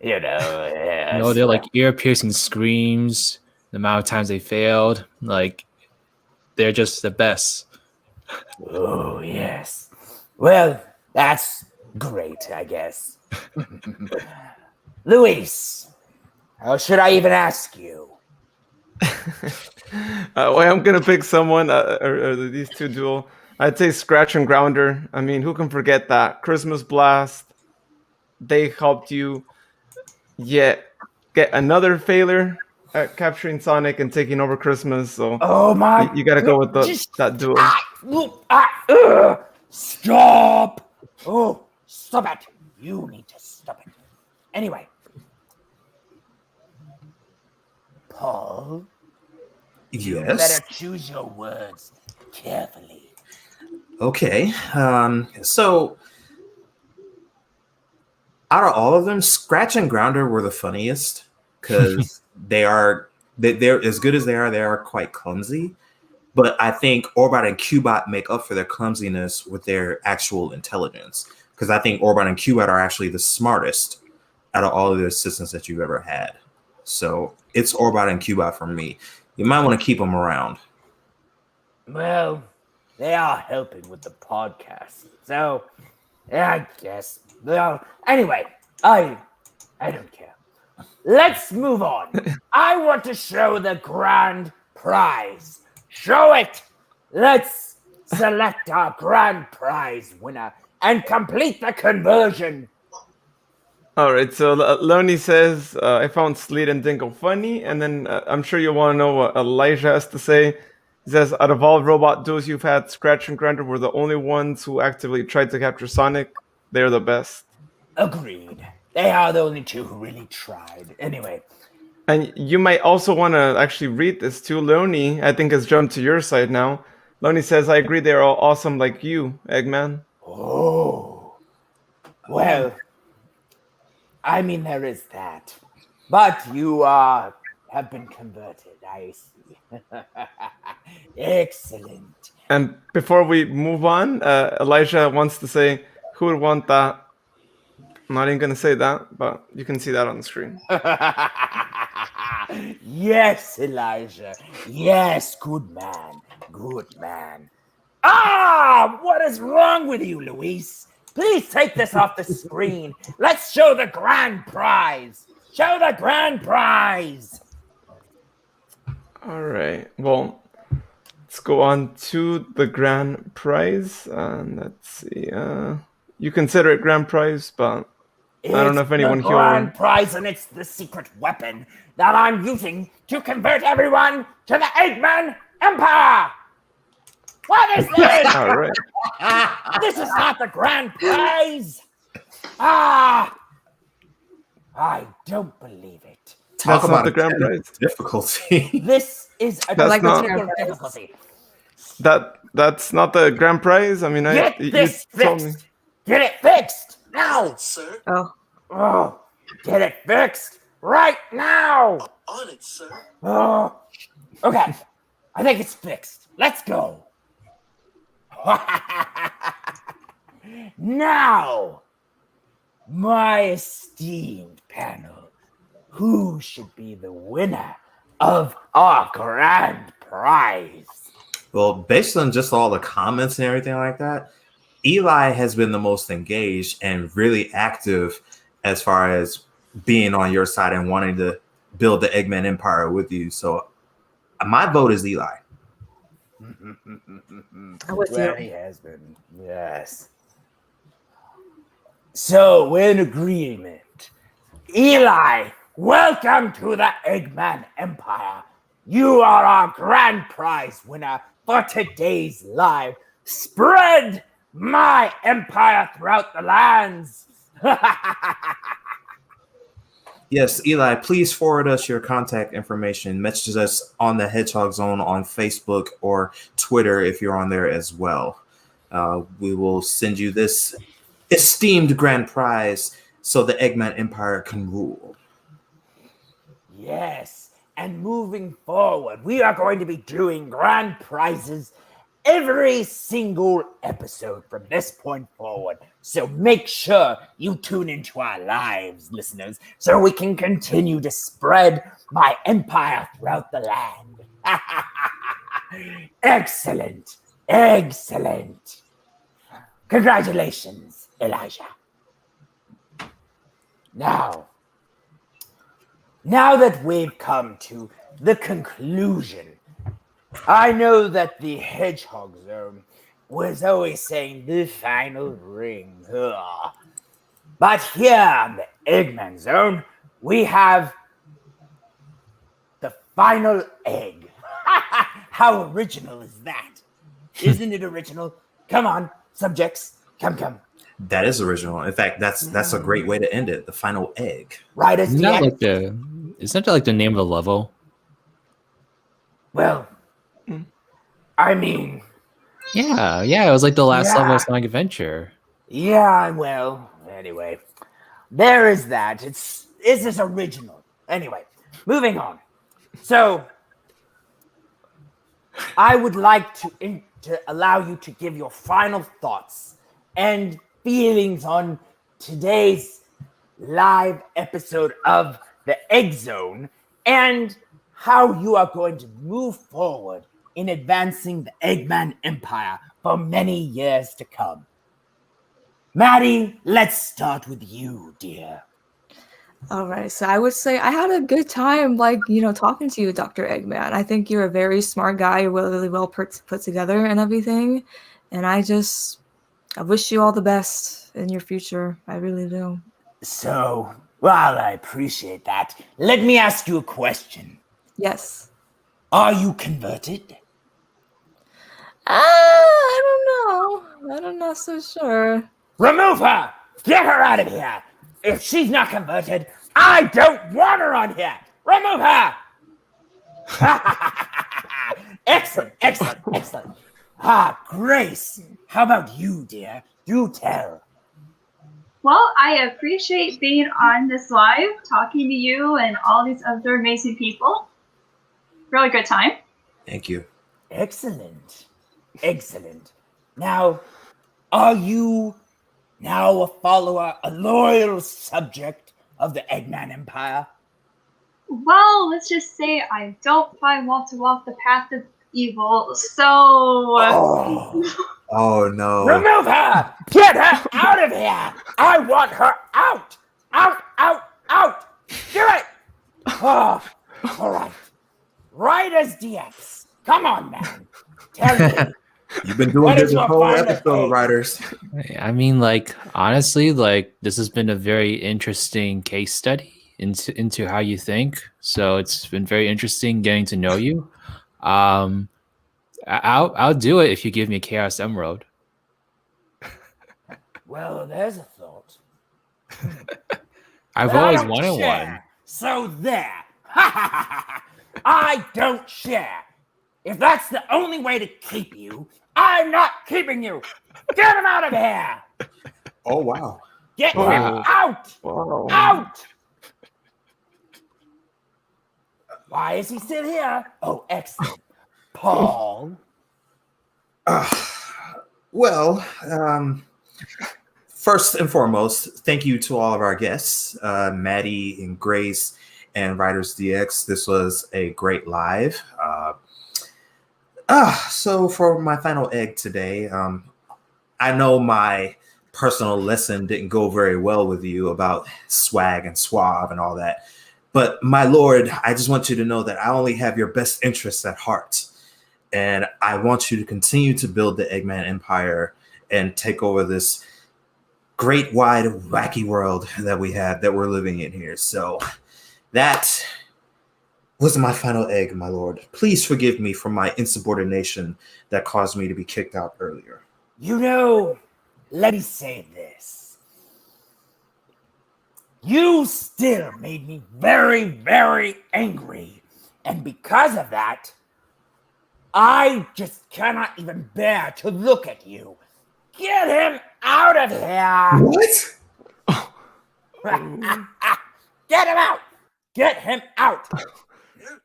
Yes. They're like ear-piercing screams. The amount of times they failed, like they're just the best. Oh, yes. Well, that's great, I guess. Luis, how should I even ask you? Well, I'm gonna pick someone, or these two duel. I'd say Scratch and Grounder. I mean, who can forget that Christmas Blast? They helped you get another failure at capturing Sonic and taking over Christmas. So you gotta go with that duel. Stop! Oh, stop it! You need to stop it. Anyway, Paul, you Yes. better choose your words carefully. Okay. So out of all of them, Scratch and Grounder were the funniest because they're as good as they are quite clumsy. But I think Orbot and Cubot make up for their clumsiness with their actual intelligence. Because I think Orbot and Cubot are actually the smartest out of all of the assistants that you've ever had. So it's Orbot and Cubot for me. You might want to keep them around. Well, they are helping with the podcast. So, I guess. Well, anyway, I don't care. Let's move on. I want to show the grand prize. Show it! Let's select our grand prize winner and complete the conversion. All right, so Loney says, I found Sleet and Dingle funny, and then I'm sure you'll want to know what Elijah has to say. He says, out of all robot duos you've had, Scratch and Grounder were the only ones who actively tried to capture Sonic. They're the best. Agreed. They are the only two who really tried. Anyway. And you might also want to actually read this too. Loney, I think, has jumped to your side now. Loney says, I agree they're all awesome like you, Eggman. Oh. Well, I mean, there is that. But you have been converted, I see. Excellent. And before we move on, Elijah wants to say, who would want that? I'm not even going to say that, but you can see that on the screen. Yes, Elijah. Yes, good man. Good man. Ah, what is wrong with you, Luis? Please take this off the screen. Let's show the grand prize. Show the grand prize. All right. Well, let's go on to the grand prize. Let's see. You consider it grand prize, but I don't know if anyone it's here. the grand prize, and it's the secret weapon that I'm using to convert everyone to the Eggman Empire. What is this? All right. This is not the grand prize. Ah, I don't believe it. Talk That's about not the grand prize. difficulty. This is a That's not- technical difficulty. That's not the grand prize. I mean, Get you this told me. fixed. Get it fixed now. Sir, Oh, get it fixed right now. on it, sir. Oh, okay. I think it's fixed. Let's go. Now, my esteemed panel, who should be the winner of our grand prize? Well, based on just all the comments and everything like that, Eli has been the most engaged and really active as far as being on your side and wanting to build the Eggman Empire with you. So my vote is Eli. I'm with Well, you. he has been, yes. So we're in agreement. Eli welcome to the Eggman Empire. You are our grand prize winner for today's live. Spread my empire throughout the lands. Yes, Eli, please forward us your contact information. Message us on the Hedgehog Zone on Facebook or Twitter if you're on there as well. We will send you this esteemed grand prize so the Eggman Empire can rule. Yes, and moving forward, we are going to be doing grand prizes every single episode from this point forward. So make sure you tune into our lives, listeners, so we can continue to spread my empire throughout the land. Excellent. Excellent. Congratulations, Elijah. Now that we've come to the conclusion, I know that the Hedgehog Zone was always saying the final ring. Ugh. But here on the Eggman Zone, we have the final egg. How original is that? Isn't it original? Come on, subjects, come. That is original. In fact, that's a great way to end it. The final egg. Right as Isn't that like the name of the level? Well, I mean, Yeah, it was like the last level of Sonic Adventure. yeah, well, anyway, there is that. It's just original. Anyway, moving on. So, I would like to allow you to give your final thoughts and feelings on today's live episode of the Egg Zone and how you are going to move forward in advancing the Eggman Empire for many years to come. Maddie, let's start with you, dear. All right, so I would say I had a good time, talking to you, Dr. Eggman. I think you're a very smart guy, really well put together and everything. And I wish you all the best in your future. I really do. So, well, I appreciate that. Let me ask you a question. Yes. Are you converted? I don't know. I'm not so sure. Remove her! Get her out of here! If she's not converted, I don't want her on here! Remove her! Excellent. Grace, how about you, dear? You tell. Well, I appreciate being on this live, talking to you and all these other amazing people. Really good time. Thank you. Excellent. Now, are you now a follower, a loyal subject of the Eggman Empire? Well, let's just say I don't want to walk the path of evil, so... Oh no. Remove her! Get her out of here! I want her out! Out! Do it! Oh, all right. Right as DX. Come on, man. Tell me. You've been doing this whole episode, writers. I mean, honestly, this has been a very interesting case study into how you think. So it's been very interesting getting to know you. I'll do it if you give me a Chaos Emerald. Well, there's a thought. I've But I always don't wanted share. one. So there. I don't share. If that's the only way to keep you, I'm not keeping you. Get him out of here. Oh wow. Get him Wow. out. Wow. Out. Why is he still here? Oh, excellent. Paul. Well, first and foremost, thank you to all of our guests, Maddie and Grace and Writers DX. This was a great live. So for my final egg today, I know my personal lesson didn't go very well with you about swag and suave and all that. But my lord, I just want you to know that I only have your best interests at heart. And I want you to continue to build the Eggman Empire and take over this great, wide, wacky world that we have, that we're living in here. So That was my final egg, my lord. Please forgive me for my insubordination that caused me to be kicked out earlier. You know, let me say this. You still made me very, very angry. And because of that, I just cannot even bear to look at you. Get him out of here! What? Get him out! Get him out!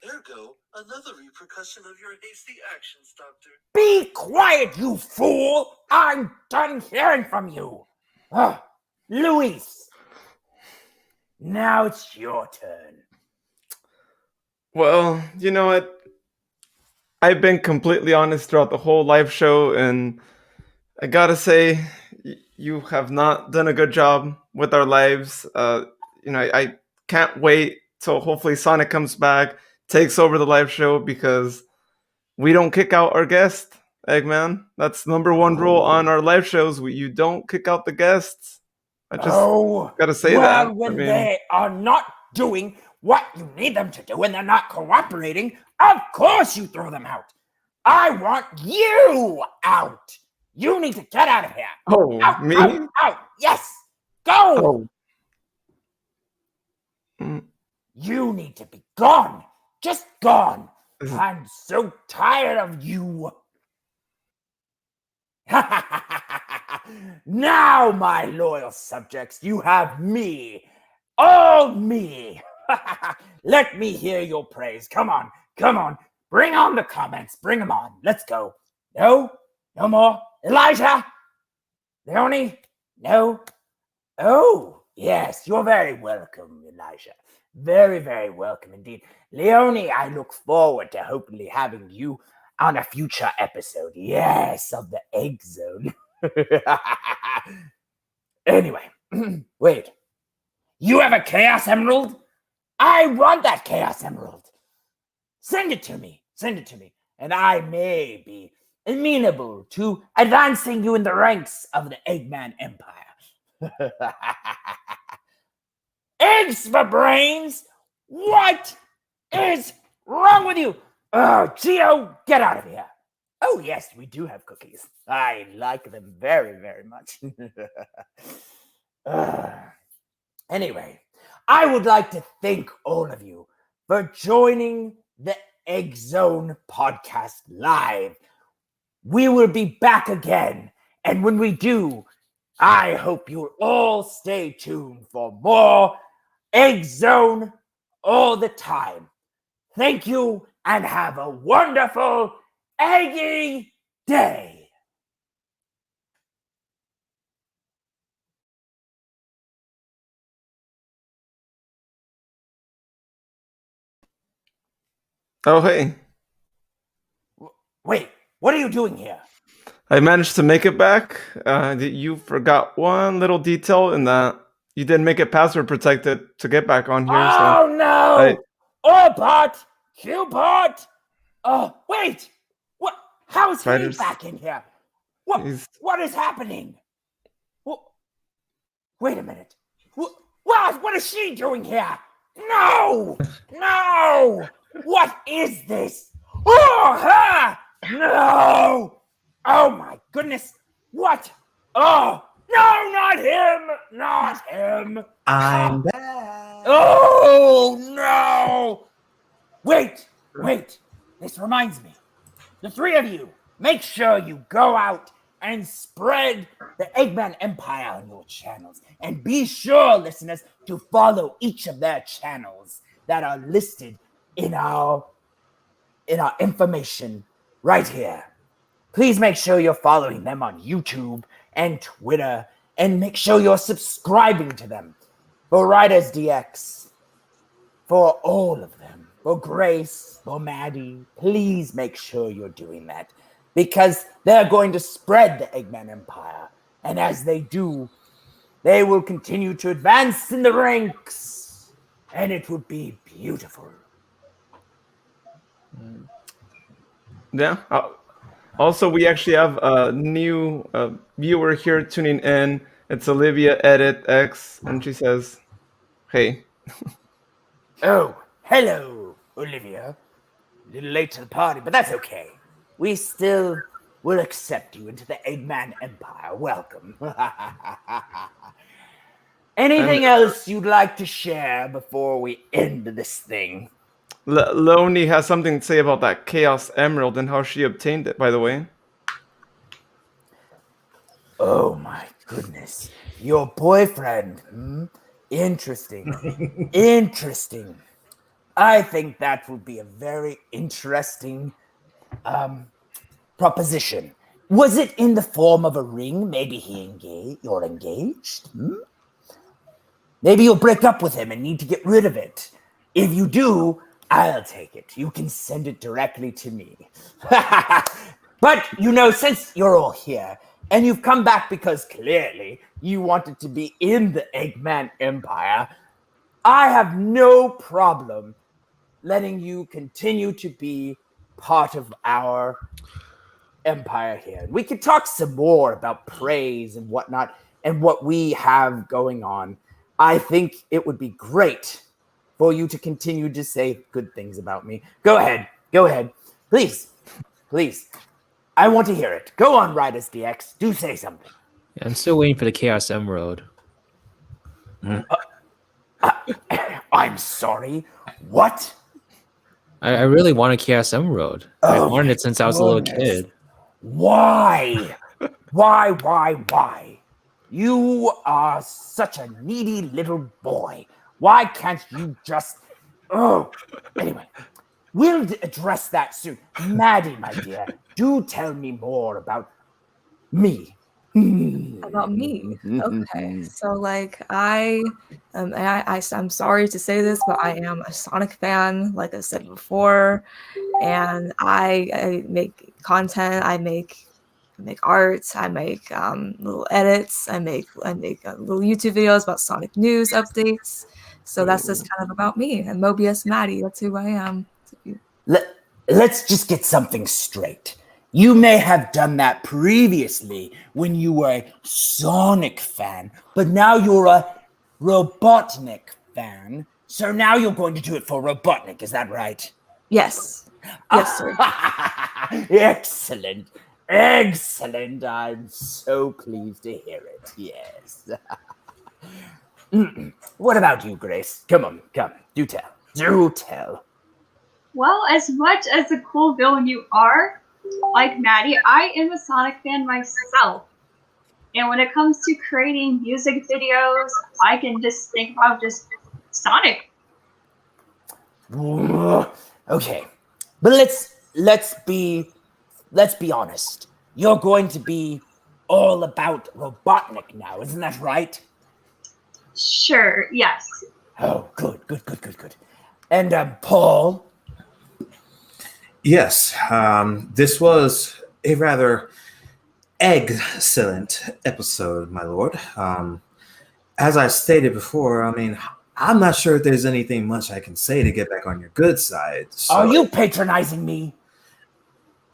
Ergo, another repercussion of your hasty actions, Doctor. Be quiet, you fool! I'm done hearing from you. Luis, now it's your turn. Well, you know what? I've been completely honest throughout the whole live show, and I gotta say, you have not done a good job with our lives. I can't wait till hopefully Sonic comes back, takes over the live show, because we don't kick out our guest, Eggman. That's number one rule on our live shows. You don't kick out the guests. I just gotta say that. When they are not doing what you need them to do and they're not cooperating, of course you throw them out. I want you out. You need to get out of here. Oh, out, me? Out. Yes. Go. Oh. You need to be gone. Just gone. I'm so tired of you. Now, my loyal subjects, you have me. All me. Let me hear your praise. Come on. Bring on the comments. Bring them on. Let's go. No more. Elijah? Leonie? No? Oh, yes. You're very welcome, Elijah. Very, very welcome indeed. Leonie, I look forward to hopefully having you on a future episode. Yes, of the Egg Zone. Anyway, wait. You have a Chaos Emerald? I want that Chaos Emerald. Send it to me. And I may be amenable to advancing you in the ranks of the Eggman Empire. Eggs for brains? What is wrong with you? Oh, Gio, get out of here. Oh, yes, we do have cookies. I like them very, very much. Anyway, I would like to thank all of you for joining the Egg Zone Podcast live. We will be back again, and when we do, I hope you'll all stay tuned for more Egg Zone all the time. Thank you, and have a wonderful Eggy day. Oh, hey. Wait, what are you doing here? I managed to make it back. You forgot one little detail in that you didn't make it password protected to get back on here. Oh, no! Orbot! Qbot! Oh, wait! What? How is he back in here? What is happening? Wait a minute. What is she doing here? No! What is this? Oh, no! Oh my goodness! What? Oh no! Not him! I'm back. Oh no! Wait! This reminds me. The three of you, make sure you go out and spread the Eggman Empire on your channels. And be sure, listeners, to follow each of their channels that are listed in our information right here. Please make sure you're following them on YouTube and Twitter, and make sure you're subscribing to them. For Riders DX, for all of them, for Grace, for Maddie, please make sure you're doing that, because they're going to spread the Eggman Empire. And as they do, they will continue to advance in the ranks, and it will be beautiful. Yeah. Also, we actually have a new viewer here tuning in. It's Olivia Edit X, and she says, "Hey." Oh, hello, Olivia. A little late to the party, but that's okay. We still will accept you into the Eggman Empire. Welcome. Anything else you'd like to share before we end this thing? Leonie has something to say about that Chaos Emerald and how she obtained it, by the way. Oh my goodness. Your boyfriend. Hmm? Interesting. Interesting. I think that would be a very interesting proposition. Was it in the form of a ring? Maybe you're engaged? Hmm? Maybe you'll break up with him and need to get rid of it. If you do, I'll take it. You can send it directly to me. But, since you're all here, and you've come back because clearly you wanted to be in the Eggman Empire, I have no problem letting you continue to be part of our empire here. We could talk some more about praise and whatnot and what we have going on. I think it would be great for you to continue to say good things about me. Go ahead. Please. I want to hear it. Go on, Riders DX. Do say something. I'm still waiting for the Chaos Emerald. I'm sorry. What? I really want a Chaos Emerald. I've Oh, wanted it since I was a little kid. Why? Why? You are such a needy little boy. Why can't you just... Oh, anyway, we'll address that soon. Maddie, my dear, do tell me more about me. About me. Okay. So like I'm sorry to say this, but I am a Sonic fan, like I said before. And I make content, I make art, I make little edits, I make little YouTube videos about Sonic news updates. So that's just kind of about me. And Mobius Maddie, that's who I am. Let's just get something straight. You may have done that previously when you were a Sonic fan, but now you're a Robotnik fan. So now you're going to do it for Robotnik, is that right? Yes. Yes, sir. Excellent. I'm so pleased to hear it. Yes. What about you, Grace? Come. Do tell. Well, as much as a cool villain you are, like Maddie, I am a Sonic fan myself. And when it comes to creating music videos, I can just think about just Sonic. Okay. But let's be honest. You're going to be all about Robotnik now, isn't that right? Sure, yes. Oh, good. And Paul? Yes, this was a rather excellent episode, my lord. As I stated before, I'm not sure if there's anything much I can say to get back on your good side. So Are you patronizing me?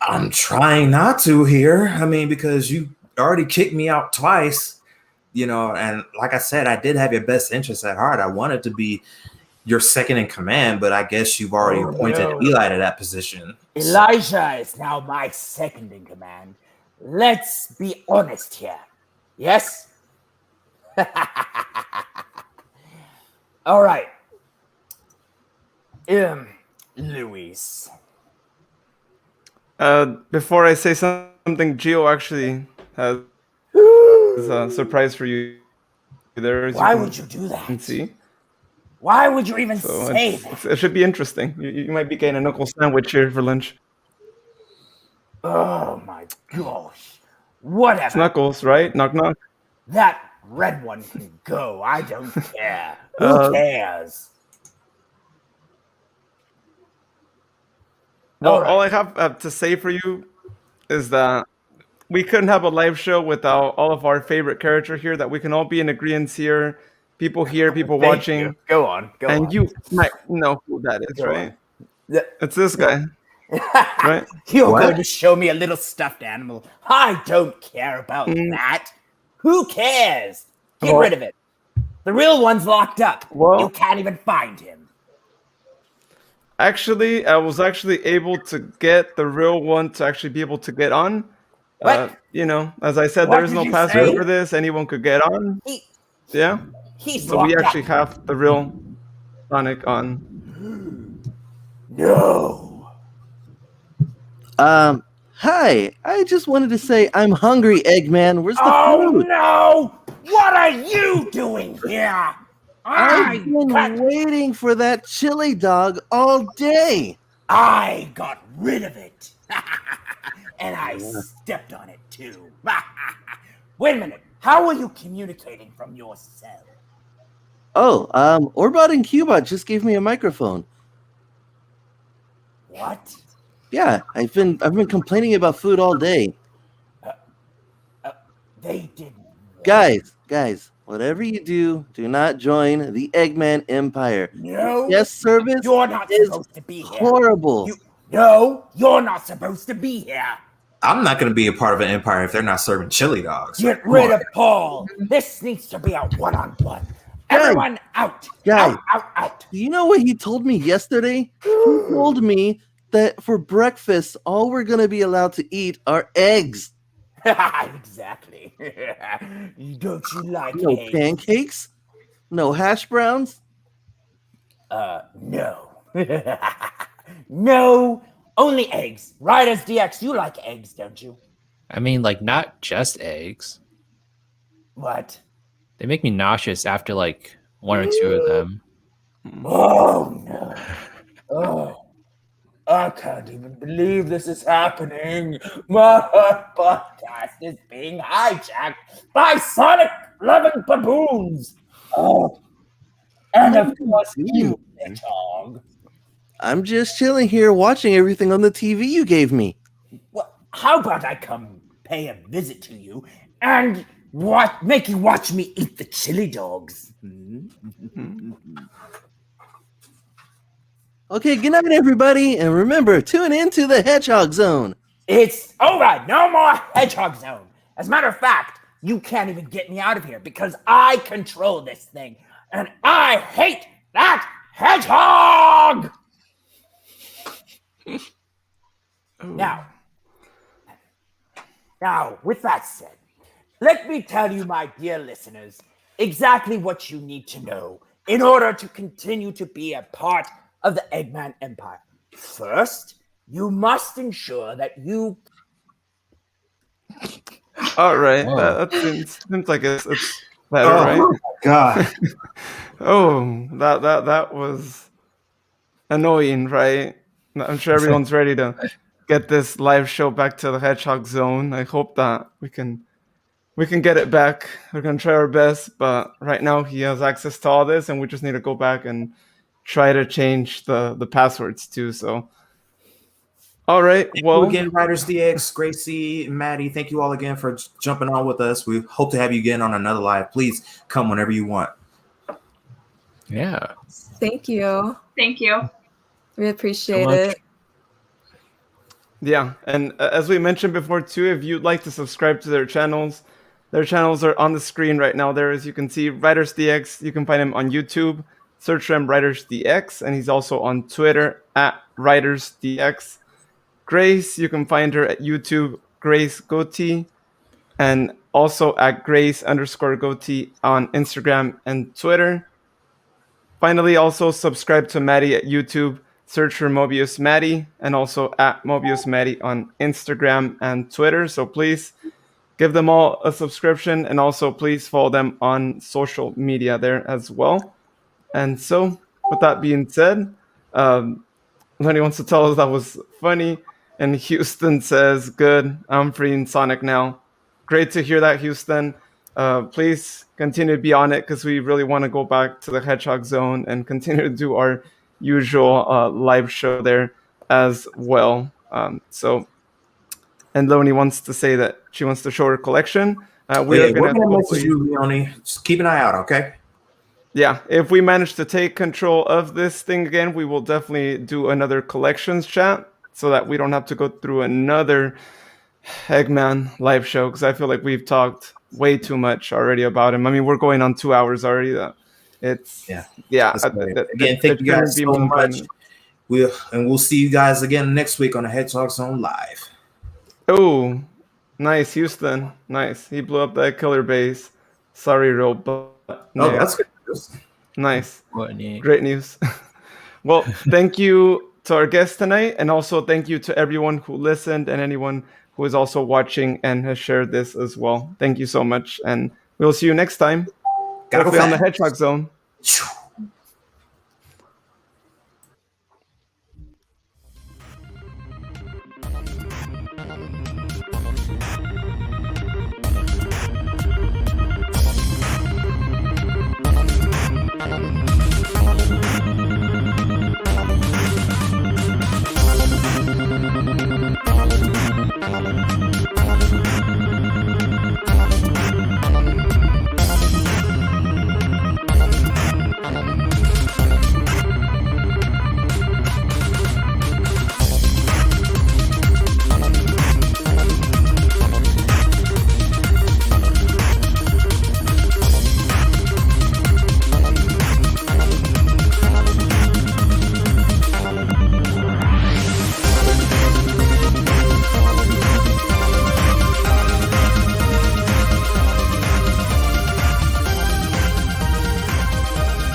I'm trying not to here. Because you already kicked me out twice, and like I said, I did have your best interests at heart. I wanted to be your second in command, but I guess you've already appointed Eli to that position. Elijah is now my second in command. Let's be honest here. Yes? All right. Luis. Before I say something, Gio actually has a surprise for you. Why would you do that? See? Why would you even say that? It should be interesting. You might be getting a knuckle sandwich here for lunch. Oh my gosh. Whatever. It's Knuckles, right? Knock knock. That red one can go. I don't care. Who cares? Well, all I have to say for you is that we couldn't have a live show without all of our favorite character here, that we can all be in agreement here. People here, people Thank watching. you. Go on. And you might know who that is, Go right? on. It's this guy. Right? You're going to show me a little stuffed animal. I don't care about that. Who cares? Get rid of it. The real one's locked up. Well- You can't even find him. Actually, I was actually able to get the real one to actually be able to get on. What? As I said, What there is did no you password say? for this. Anyone could get on. He, Yeah. he's So we locked actually up. have the real Sonic on. No. Hi. I just wanted to say I'm hungry, Eggman. Where's the food? No! What are you doing here? I've been waiting for that chili dog all day. I got rid of it. And I stepped on it too. Wait a minute. How are you communicating from your cell? Oh, Orbot and Cubot just gave me a microphone. What? Yeah, I've been complaining about food all day. They didn't. Guys, whatever you do, do not join the Eggman Empire. No. Guest service You're not is supposed to be here. horrible. No, you're not supposed to be here. I'm not going to be a part of an empire if they're not serving chili dogs. Get rid of Paul. This needs to be a one-on-one. Everyone out. Guys. Out. Do you know what he told me yesterday? He told me that for breakfast, all we're going to be allowed to eat are eggs. Exactly. Don't you like No eggs? pancakes? No hash browns? No. No, only eggs. Riders DX, you like eggs, don't you? I mean, like, not just eggs. What? They make me nauseous after like one or two of them. Oh, no. Oh. I can't even believe this is happening. My podcast is being hijacked by Sonic-loving baboons. Oh. And of course, you, Hedgehog. I'm just chilling here watching everything on the TV you gave me. Well, how about I come pay a visit to you and make you watch me eat the chili dogs? Okay, good night, everybody, and remember, tune in to the Hedgehog Zone. It's over. No more Hedgehog Zone. As a matter of fact, you can't even get me out of here because I control this thing, and I hate that hedgehog. Now, with that said, let me tell you, my dear listeners, exactly what you need to know in order to continue to be a part of the Eggman Empire. First, you must ensure that you... All right. Oh. That seems like it's better, right? Oh, God. Oh, that was annoying, right? I'm sure everyone's ready to get this live show back to the Hedgehog Zone. I hope that we can get it back. We're gonna try our best, but right now he has access to all this, and we just need to go back and try to change the passwords too. So, all right. Well, again, Riders DX, Gracie, Maddie, thank you all again for jumping on with us. We hope to have you again on another live. Please come whenever you want. Yeah. Thank you. Thank you. We appreciate So much. it. yeah, and as we mentioned before too, if you'd like to subscribe to their channels are on the screen right now. There, as you can see, Riders DX. You can find him on YouTube. Search for him, Riders DX, and he's also on Twitter at Riders DX. Grace, you can find her at YouTube, Grace Goatee, and also at Grace_Goatee on Instagram and Twitter. Finally, also subscribe to Maddie at YouTube. Search for Mobius Maddie, and also at Mobius Maddie on Instagram and Twitter. So please give them all a subscription, and also please follow them on social media there as well. And so, with that being said, Lenny wants to tell us that was funny. And Houston says, good, I'm freeing Sonic now. Great to hear that, Houston. Please continue to be on it because we really want to go back to the Hedgehog Zone and continue to do our usual live show there as well. And Leonie wants to say that she wants to show her collection. We're going to message you, Leonie. Just keep an eye out, okay? Yeah, if we manage to take control of this thing again, we will definitely do another collections chat so that we don't have to go through another Eggman live show, because I feel like we've talked way too much already about him. I mean, we're going on 2 hours already. Again, thank you guys so much. we'll see you guys again next week on the Hedgehog Zone Live. Oh, nice, Houston. Nice. He blew up that killer base. Sorry, Robotnik. Oh, that's good. Nice. Robotnik. Great news. Well, thank you to our guest tonight, and also thank you to everyone who listened and anyone who is also watching and has shared this as well. Thank you so much, and we'll see you next time. Gotta go Hopefully on the fast. Hedgehog Zone.